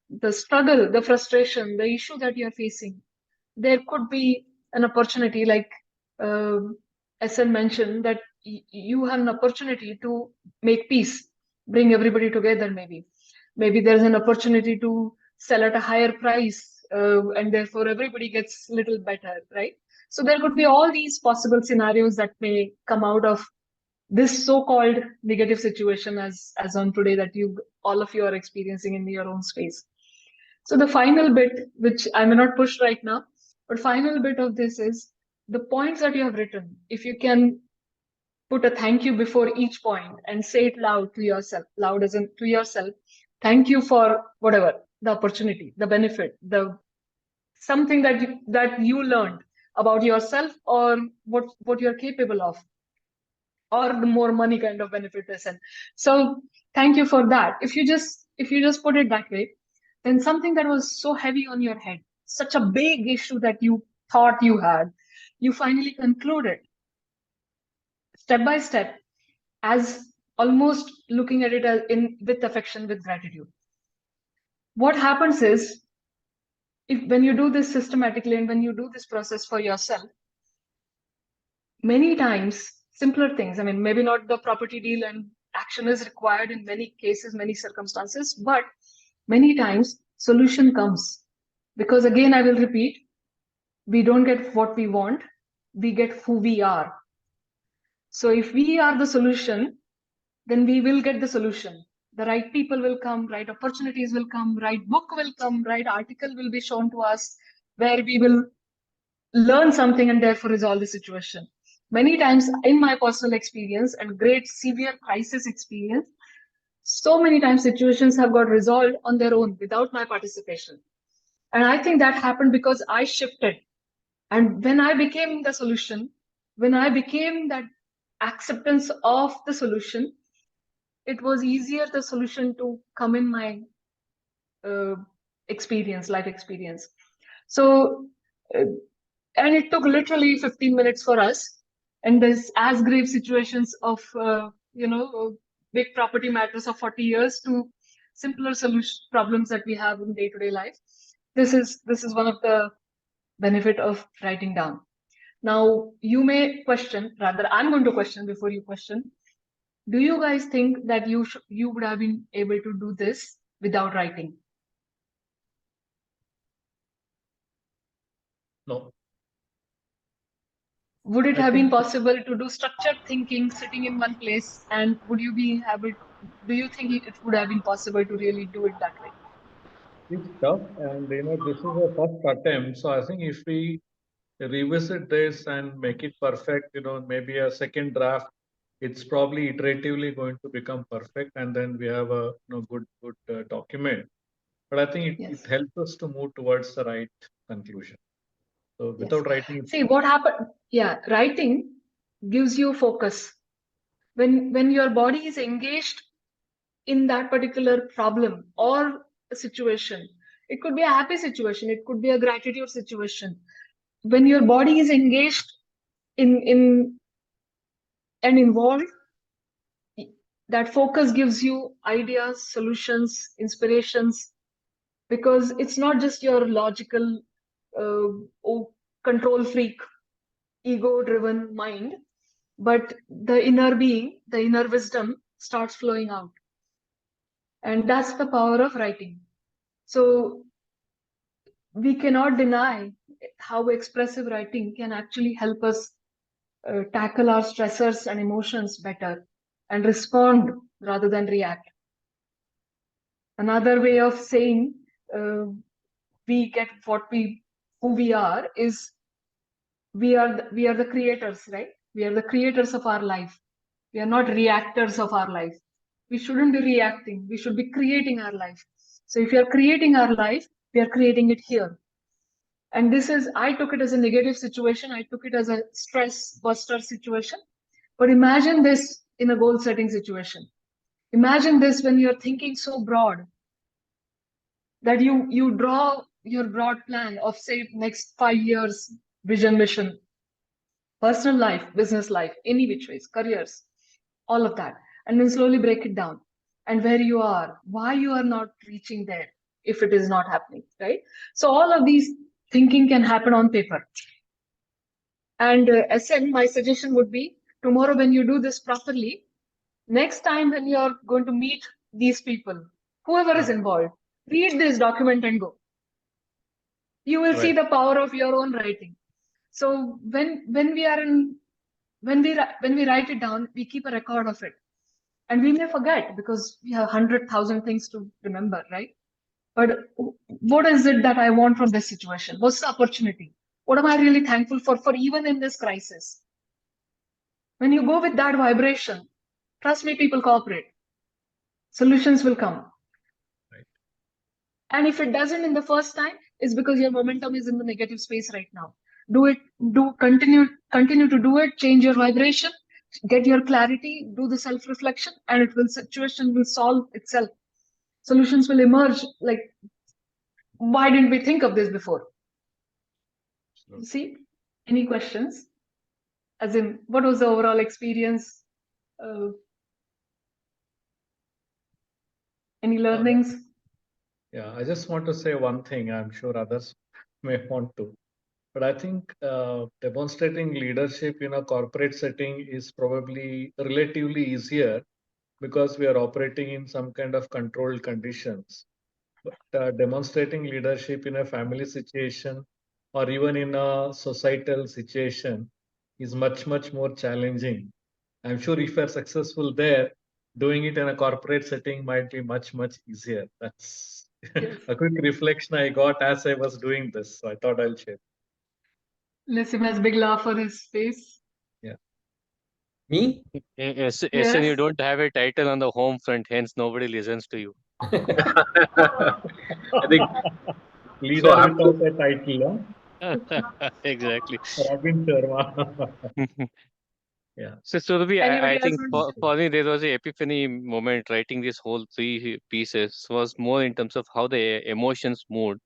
the struggle, the frustration, the issue that you're facing, there could be an opportunity, like SN mentioned, that you have an opportunity to make peace, bring everybody together. Maybe there's an opportunity to sell at a higher price, and therefore everybody gets little better, right? So there could be all these possible scenarios that may come out of this so-called negative situation, as on today, that all of you are experiencing in your own space. So the final bit, which I may not push right now, but final bit of this is the points that you have written. If you can put a thank you before each point and say it loud to yourself, loud as in to yourself, thank you for whatever, the opportunity, the benefit, the something that you learned about yourself, or what you're capable of, or the more money kind of benefit lesson. So thank you for that. If you just put it that way, then something that was so heavy on your head, such a big issue that you thought you had, you finally concluded step by step, as almost looking at it as with affection, with gratitude. What happens is, when you do this systematically and when you do this process for yourself, many times simpler things, I mean, maybe not the property deal, and action is required in many cases, many circumstances, but many times solution comes. Because again, I will repeat, we don't get what we want, we get who we are. So if we are the solution, then we will get the solution. The right people will come, right opportunities will come, right book will come, right article will be shown to us, where we will learn something and therefore resolve the situation. Many times in my personal experience and great severe crisis experience, so many times situations have got resolved on their own without my participation. And I think that happened because I shifted. And when I became the solution, when I became that acceptance of the solution, it was easier the solution to come in my life experience. So, and it took literally 15 minutes for us. And there's as grave situations of, big property matters of 40 years to simpler solution problems that we have in day-to-day life. This is one of the benefit of writing down. Now, you may question, rather I'm going to question before you question, do you guys think that you would have been able to do this without writing? No. Would it have been possible to do structured thinking sitting in one place? And would you be able, do you think it would have been possible to really do it that way? It's tough, and this is a first attempt. So I think if we revisit this and make it perfect, maybe a second draft, it's probably iteratively going to become perfect, and then we have a good document. But I think it helps us to move towards the right conclusion. So without writing, see what happened. Yeah, writing gives you focus. When your body is engaged in that particular problem or a situation, it could be a happy situation, it could be a gratitude situation. When your body is engaged in and involved, that focus gives you ideas, solutions, inspirations, because it's not just your logical control freak, ego driven mind, but the inner being, the inner wisdom starts flowing out. And that's the power of writing. So we cannot deny how expressive writing can actually help us tackle our stressors and emotions better and respond rather than react. Another way of saying we get who we are is we are the creators, right? We are the creators of our life. We are not reactors of our life. We shouldn't be reacting. We should be creating our life. So if we are creating our life, we are creating it here. And this is, I took it as a negative situation. I took it as a stress buster situation. But imagine this in a goal setting situation. Imagine this when you're thinking so broad that you draw your broad plan of, say, next 5 years vision, mission, personal life, business life, any which ways, careers, all of that, and then slowly break it down, and where you are, why you are not reaching there if it is not happening, right? So all of these thinking can happen on paper. And SN, my suggestion would be, tomorrow when you do this properly, next time when you're going to meet these people, whoever is involved, read this document and go. You will see the power of your own writing. So when we write it down, we keep a record of it, and we may forget because we have 100,000 things to remember, right? But what is it that I want from this situation? What's the opportunity? What am I really thankful for even in this crisis? When you go with that vibration, trust me, people cooperate. Solutions will come. Right. And if it doesn't in the first time, it's because your momentum is in the negative space right now. Continue to do it, change your vibration, get your clarity, do the self-reflection, and situation will solve itself. Solutions will emerge. Like, why didn't we think of this before? You see, any questions? As in, what was the overall experience? Any learnings? Yeah, I just want to say one thing. I'm sure others may want to. But I think demonstrating leadership in a corporate setting is probably relatively easier because we are operating in some kind of controlled conditions. But demonstrating leadership in a family situation or even in a societal situation is much, much more challenging. I'm sure if you're successful there, doing it in a corporate setting might be much, much easier. That's a quick reflection I got as I was doing this. So I thought I'll share. Lissim has big laugh on his face. Yeah. Me? Yes, Yes. and you don't have a title on the home front, hence nobody listens to you. I think Leader so. I have to, without a title, Exactly. Robin Sharma. Yeah. So Surabhi, Anybody I else think want to for me there was a epiphany moment writing this whole three pieces was more in terms of how the emotions moved,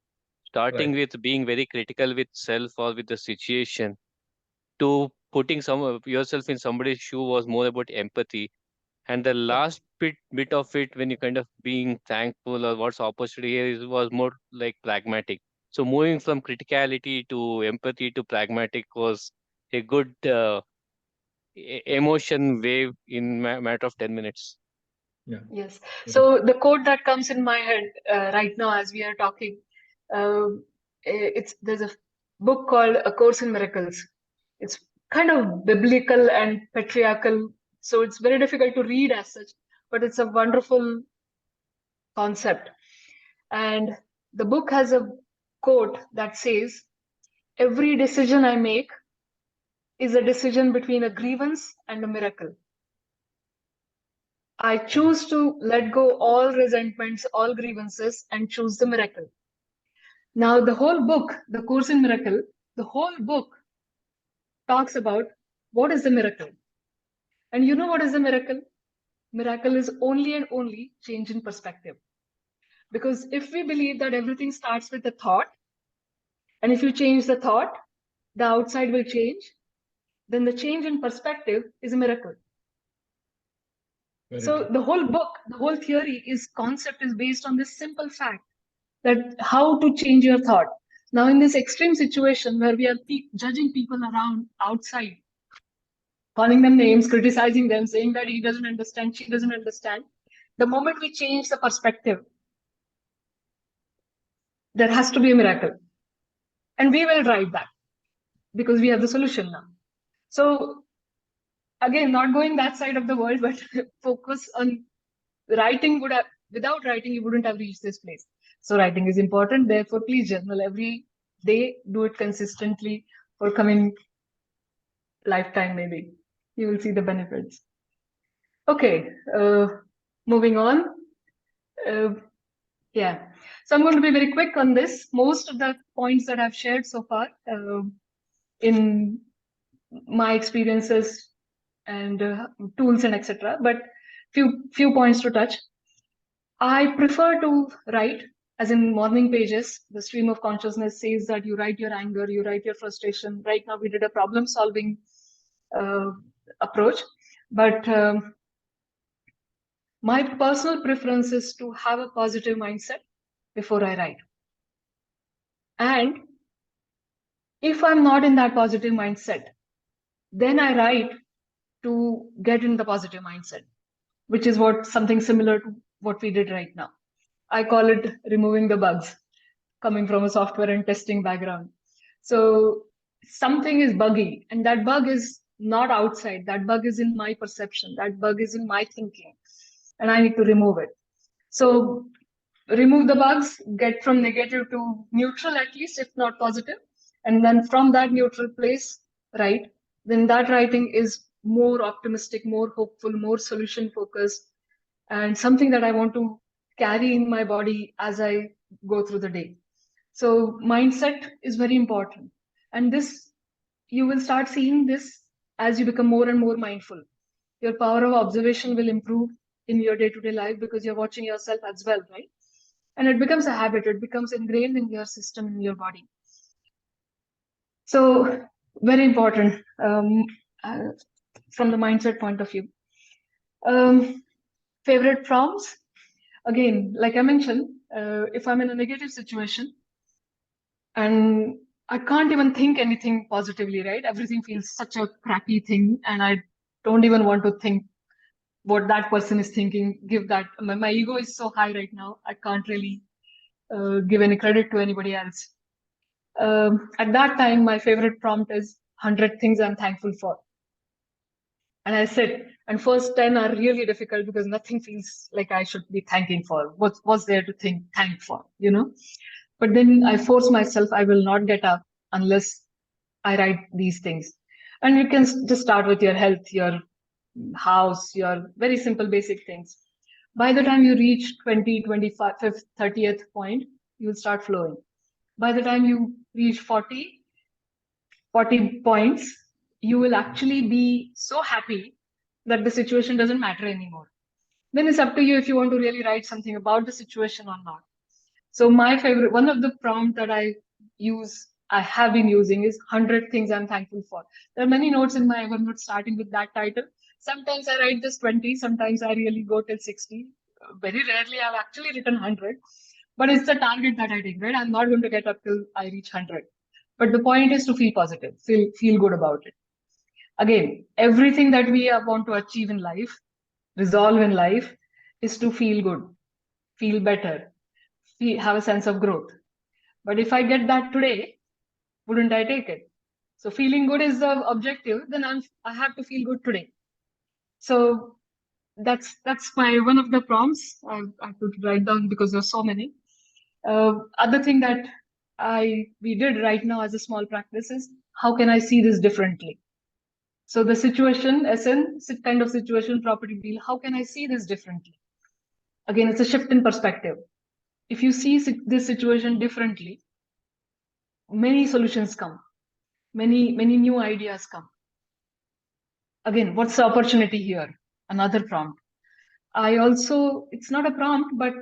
starting Right. with being very critical with self or with the situation to putting some of yourself in somebody's shoe was more about empathy. And the last bit of it, when you kind of being thankful or what's opportunity here is was more like pragmatic. So moving from criticality to empathy to pragmatic was a good emotion wave in matter of 10 minutes. Yeah. Yes. So the quote that comes in my head right now as we are talking, there's a book called A Course in Miracles. It's kind of biblical and patriarchal, so it's very difficult to read as such, but it's a wonderful concept. And the book has a quote that says, "Every decision I make is a decision between a grievance and a miracle. I choose to let go all resentments, all grievances, and choose the miracle." Now, the whole book, The Course in Miracle, the whole book talks about what is the miracle. And you know what is the miracle? Miracle is only and only change in perspective. Because if we believe that everything starts with a thought, and if you change the thought, the outside will change, then the change in perspective is a miracle. So the whole book, the whole theory concept is based on this simple fact that how to change your thought. Now, in this extreme situation where we are judging people around outside, calling them names, criticizing them, saying that he doesn't understand, she doesn't understand, the moment we change the perspective, there has to be a miracle. And we will drive that because we have the solution now. So again, not going that side of the world, but focus on writing. Without writing, you wouldn't have reached this place. So writing is important. Therefore, please journal every day. Do it consistently for coming lifetime, maybe. You will see the benefits. Okay, moving on. Yeah, so I'm going to be very quick on this. Most of the points that I've shared so far in my experiences and tools and etc. But few points to touch. I prefer to write, as in morning pages. The stream of consciousness says that you write your anger, you write your frustration. Right now we did a problem solving approach, but my personal preference is to have a positive mindset before I write. And if I'm not in that positive mindset, then I write to get in the positive mindset, which is something similar to what we did right now. I call it removing the bugs, coming from a software and testing background. So something is buggy, and that bug is not outside. That bug is in my perception. That bug is in my thinking, and I need to remove it. So remove the bugs, get from negative to neutral, at least, if not positive. And then from that neutral place, write. Then that writing is more optimistic, more hopeful, more solution focused, and something that I want to carry in my body as I go through the day. So mindset is very important. And this, you will start seeing this as you become more and more mindful. Your power of observation will improve in your day-to-day life because you're watching yourself as well, right? And it becomes a habit. It becomes ingrained in your system, in your body. So very important from the mindset point of view. Favorite prompts? Again, like I mentioned, if I'm in a negative situation and I can't even think anything positively, right? Everything feels such a crappy thing, and I don't even want to think what that person is thinking. Give that, my ego is so high right now, I can't really give any credit to anybody else. At that time, my favorite prompt is 100 things I'm thankful for. And I sit, and first 10 are really difficult because nothing feels like I should be thanking for. What's there to thank for, you know? But then I force myself, I will not get up unless I write these things. And you can just start with your health, your house, your very simple basic things. By the time you reach 20, 25, 30th point, you will start flowing. By the time you reach 40 points, you will actually be so happy that the situation doesn't matter anymore. Then it's up to you if you want to really write something about the situation or not. So my favorite, one of the prompts that I have been using is 100 things I'm thankful for. There are many notes in my Evernote starting with that title. Sometimes I write just 20, sometimes I really go till 60. Very rarely I've actually written 100, but it's the target that I take, right? I'm not going to get up till I reach 100. But the point is to feel positive, feel good about it. Again, everything that we want to achieve in life, resolve in life, is to feel good, feel better, have a sense of growth. But if I get that today, wouldn't I take it? So feeling good is the objective, then I have to feel good today. So that's one of the prompts I could write down because there's so many. Other thing that we did right now as a small practice is, how can I see this differently? So the situation, kind of situation, property deal, how can I see this differently? Again, it's a shift in perspective. If you see this situation differently, many solutions come, many new ideas come. Again, what's the opportunity here? Another prompt. It's not a prompt, but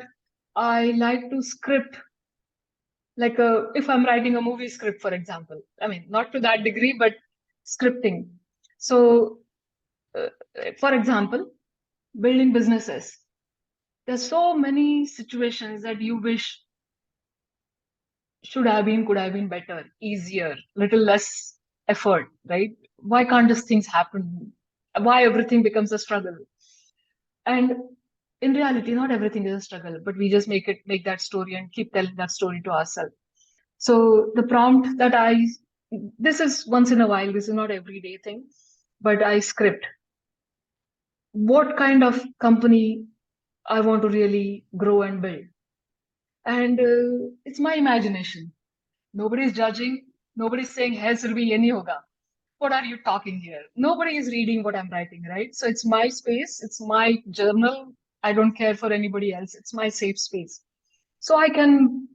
I like to script, like if I'm writing a movie script, for example. I mean, not to that degree, but scripting. So, for example, building businesses. There's so many situations that you wish could have been better, easier, little less effort, right? Why can't these things happen? Why everything becomes a struggle? And in reality, not everything is a struggle, but we just make that story and keep telling that story to ourselves. So the prompt that this is once in a while, this is not everyday thing, but I script what kind of company I want to really grow and build. And it's my imagination. Nobody's judging. Nobody's saying, hey, Surabhi, ye nahi hoga. What are you talking here? Nobody is reading what I'm writing, right? So it's my space. It's my journal. I don't care for anybody else. It's my safe space. So I can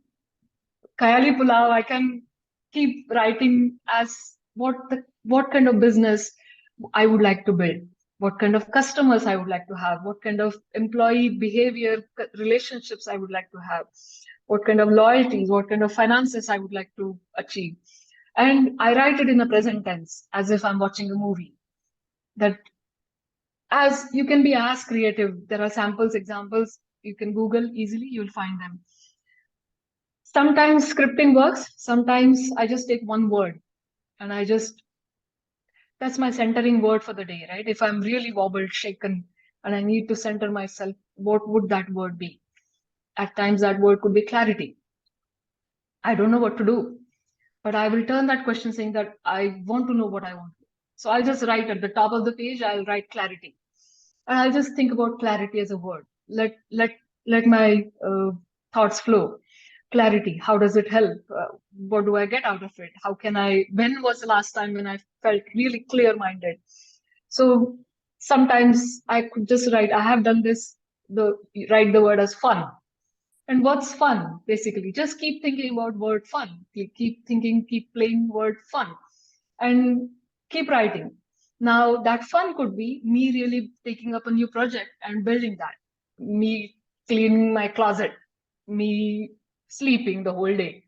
Kayali Pulao, I can keep writing as what kind of business I would like to build, what kind of customers I would like to have, what kind of employee behavior relationships I would like to have, what kind of loyalties, what kind of finances I would like to achieve. And I write it in a present tense as if I'm watching a movie. That as you can be as creative. There are samples, examples you can Google easily, you'll find them. Sometimes scripting works, sometimes I just take one word and that's my centering word for the day, right? If I'm really wobbled, shaken, and I need to center myself, what would that word be? At times that word could be clarity. I don't know what to do, but I will turn that question saying that I want to know what I want. So I'll just write at the top of the page, I'll write clarity. And I'll just think about clarity as a word. Let my thoughts flow. Clarity, how does it help? What do I get out of it? When was the last time when I felt really clear-minded? So sometimes I could just write, I have done this, write the word as fun. And what's fun, basically? Just keep thinking about word fun. Keep thinking, keep playing word fun. And keep writing. Now, that fun could be me really taking up a new project and building that. Me cleaning my closet. Me sleeping the whole day.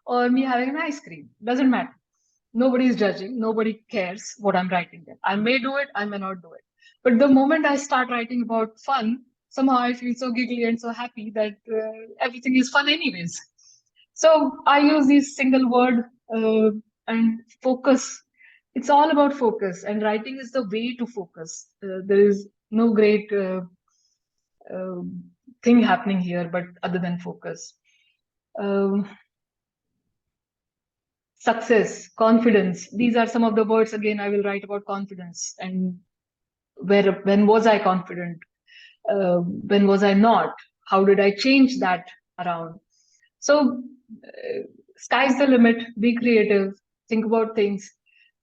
Or me having an ice cream. Doesn't matter. Nobody is judging. Nobody cares what I'm writing there. I may do it, I may not do it. But the moment I start writing about fun, somehow I feel so giggly and so happy that everything is fun anyways. So I use these single word and focus. It's all about focus, and writing is the way to focus. There is no great thing happening here, but other than focus. Success, confidence. These are some of the words again I will write about confidence and when was I confident? When was I not? How did I change that around? So sky's the limit. Be creative. Think about things,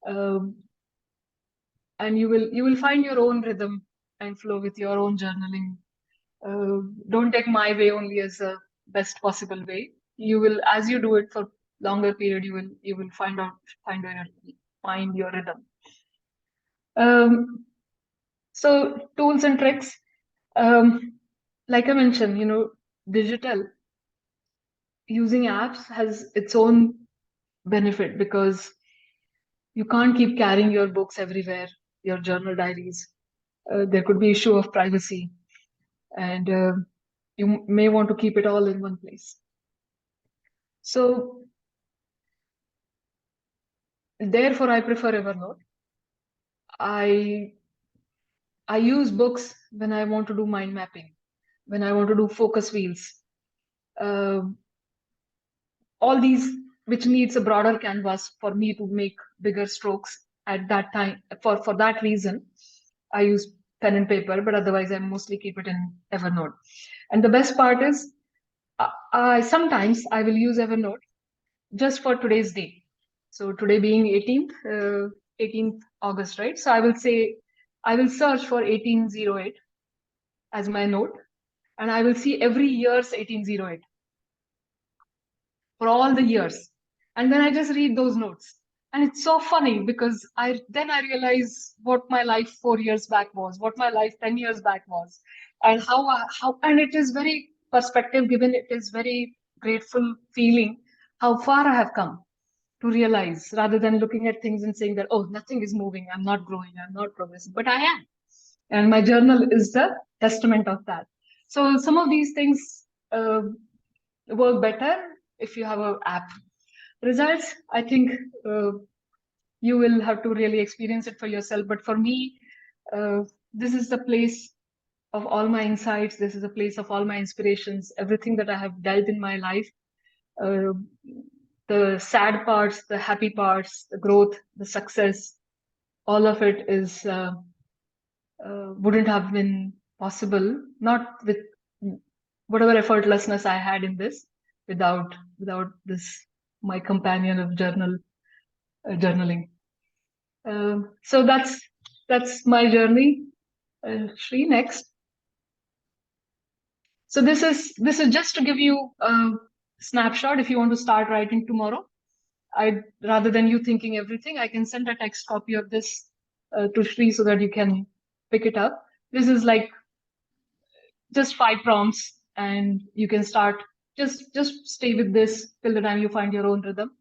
and you will find your own rhythm and flow with your own journaling. Don't take my way only as the best possible way. You will, as you do it for longer period, you will find your rhythm. So tools and tricks, like I mentioned, digital using apps has its own benefit because you can't keep carrying your books everywhere, your journal diaries. There could be issue of privacy, and you may want to keep it all in one place. So therefore, I prefer Evernote. I use books when I want to do mind mapping, when I want to do focus wheels. All these which needs a broader canvas for me to make bigger strokes at that time. For that reason, I use pen and paper, but otherwise I mostly keep it in Evernote. And the best part is, sometimes I will use Evernote just for today's day. So today being 18th August, right? So I will search for 1808 as my note, and I will see every year's 1808 for all the years. And then I just read those notes. And it's so funny because I realize what my life 4 years back was, what my life 10 years back was, and and it is very perspective given, it is very grateful feeling how far I have come to realize, rather than looking at things and saying that, oh, nothing is moving, I'm not growing, I'm not progressing, but I am. And my journal is the testament of that. So some of these things work better if you have an app. Results, I think you will have to really experience it for yourself. But for me, this is the place of all my insights. This is a place of all my inspirations, everything that I have dealt in my life. The sad parts, the happy parts, the growth, the success, all of it is wouldn't have been possible, not with whatever effortlessness I had in this, without this, my companion of journaling. So that's my journey. Shri, next. So this is just to give you snapshot. If you want to start writing tomorrow, rather than you thinking everything, I can send a text copy of this to Shri so that you can pick it up. This is like just 5 prompts, and you can start. Just stay with this till the time you find your own rhythm.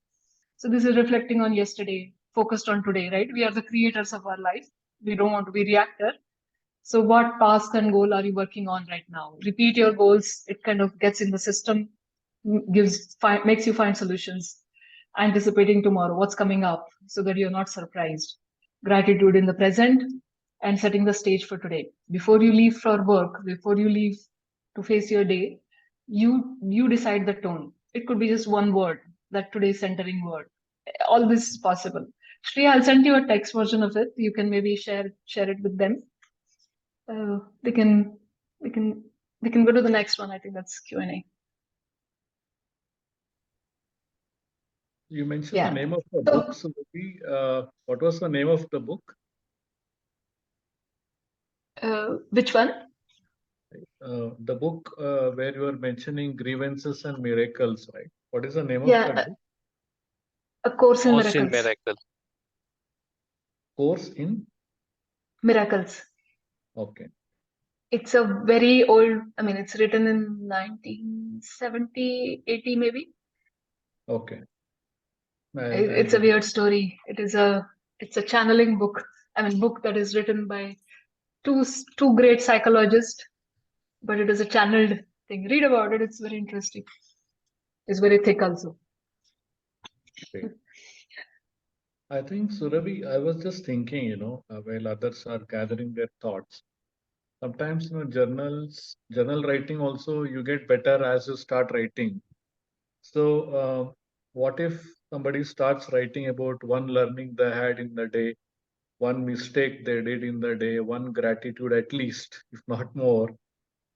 So this is reflecting on yesterday, focused on today, right? We are the creators of our life. We don't want to be reactor. So what task and goal are you working on right now? Repeat your goals. It kind of gets in the system, makes you find solutions. Anticipating tomorrow, what's coming up, so that you're not surprised. Gratitude in the present, and setting the stage for today. Before you leave for work, before you leave to face your day, you decide the tone. It could be just one word, that today's centering word. All this is possible. Shri, I'll send you a text version of it. You can maybe share it with them. We can go to the next one. I think that's Q&A. You mentioned the name of the book. So what was the name of the book? Which one? The book where you are mentioning grievances and miracles, right? What is the name of that book? A Course in Course in Miracles. Miracle. Course in Miracles. Okay. It's a very old, I mean, it's written in 1970, 80 maybe. Okay. It's a weird story. It's a channeling book. I mean, book that is written by two great psychologists, but it is a channeled thing. Read about it. It's very interesting. It's very thick also. Okay. I think, Surabhi, I was just thinking, while others are gathering their thoughts, sometimes, journal writing also, you get better as you start writing. So, what if somebody starts writing about one learning they had in the day, one mistake they did in the day, one gratitude at least, if not more,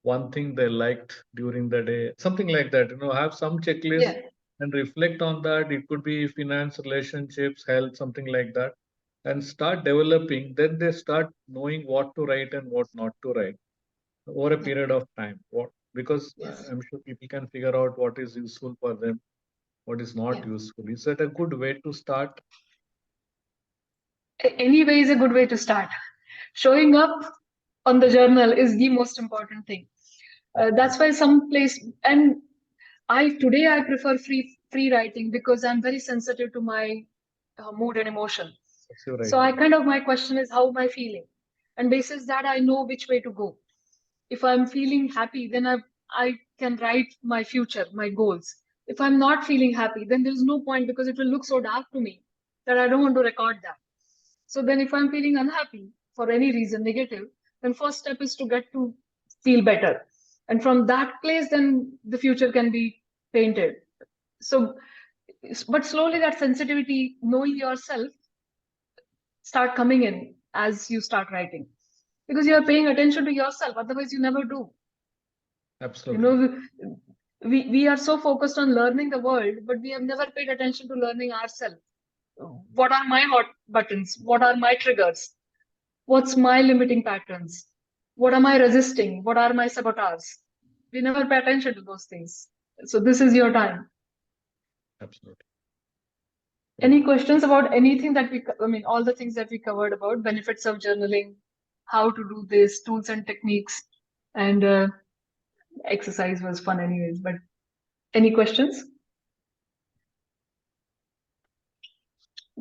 one thing they liked during the day, something like that, have some checklist and reflect on that. It could be finance, relationships, health, something like that, and start developing. Then they start knowing what to write and what not to write over a period of time. Because I'm sure people can figure out what is useful for them, what is not useful. Is that a good way to start? Any way is a good way to start. Showing up on the journal is the most important thing. That's why some place, and today I prefer free writing because I'm very sensitive to my mood and emotion. So my question is, how am I feeling? And basis that, I know which way to go. If I'm feeling happy, then I can write my future, my goals. If I'm not feeling happy, then there's no point, because it will look so dark to me that I don't want to record that. So then if I'm feeling unhappy for any reason, negative, then first step is to get to feel better. And from that place, then the future can be painted. So, but slowly that sensitivity, knowing yourself, start coming in as you start writing, because you are paying attention to yourself. Otherwise, you never do. Absolutely. We are so focused on learning the world, but we have never paid attention to learning ourselves. What are my hot buttons? What are my triggers? What's my limiting patterns? What am I resisting? What are my sabotages? We never pay attention to those things. So this is your time. Absolutely. Any questions about anything that all the things that we covered about benefits of journaling, how to do this, tools and techniques, and exercise was fun anyways, but any questions?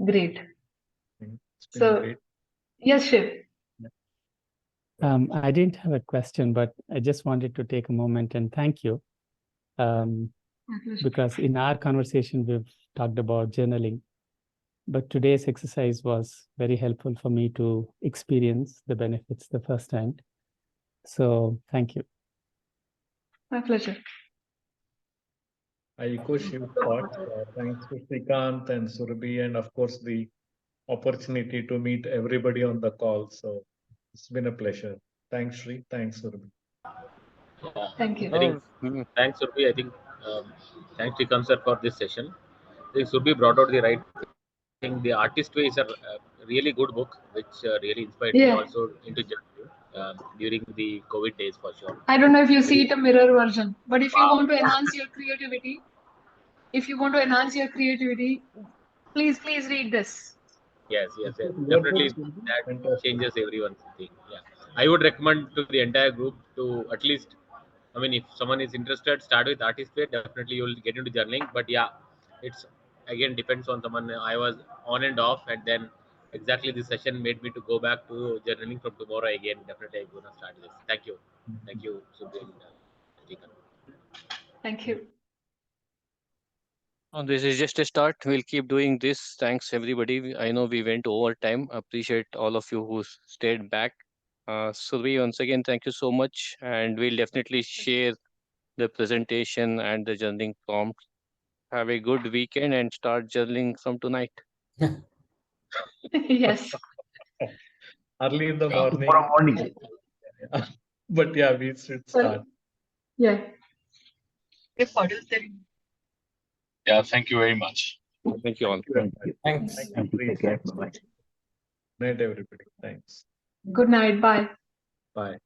Great. So, great. Yes, Shiv. I didn't have a question, but I just wanted to take a moment and thank you. Because in our conversation, we've talked about journaling, but today's exercise was very helpful for me to experience the benefits the first time. So thank you. My pleasure. I echo Shiv's thoughts. Thanks to Srikanth and Surabhi, and of course the opportunity to meet everybody on the call. So it's been a pleasure. Thanks, Shri. Thanks, Surabhi. Thank you. Thanks, Surabhi. I think thanks, Srikanth sir, for this session. I think Surabhi brought out the right thing. The Artist Way is a really good book, which really inspired me also into journaling during the COVID days, for sure. I don't know if you see it a mirror version, but if you want to enhance your creativity, if you want to enhance your creativity, please read this. Yes. Your Definitely, books will be that fantastic. changes everyone's thing. Yeah, I would recommend to the entire group to at least. I mean, if someone is interested, start with artist way. Definitely, you'll get into journaling. But yeah, it's again depends on someone. I was on and off, and then exactly this session made me to go back to journaling from tomorrow again. Definitely, I'm gonna start this. Thank you, Surabhi and Srikanth. Thank you. Oh, this is just a start. We'll keep doing this. Thanks, everybody. I know we went over time. Appreciate all of you who stayed back. Survi, once again, thank you so much. And we'll definitely share the presentation and the journaling prompt. Have a good weekend and start journaling from tonight. Yes. Early in the Tomorrow morning. morning. But yeah, we should start. Yeah. Yeah, thank you very much. Thank you all. Thank you. Thanks. Thank you. Take care. Bye-bye. Good night, everybody. Thanks. Good night. Bye. Bye.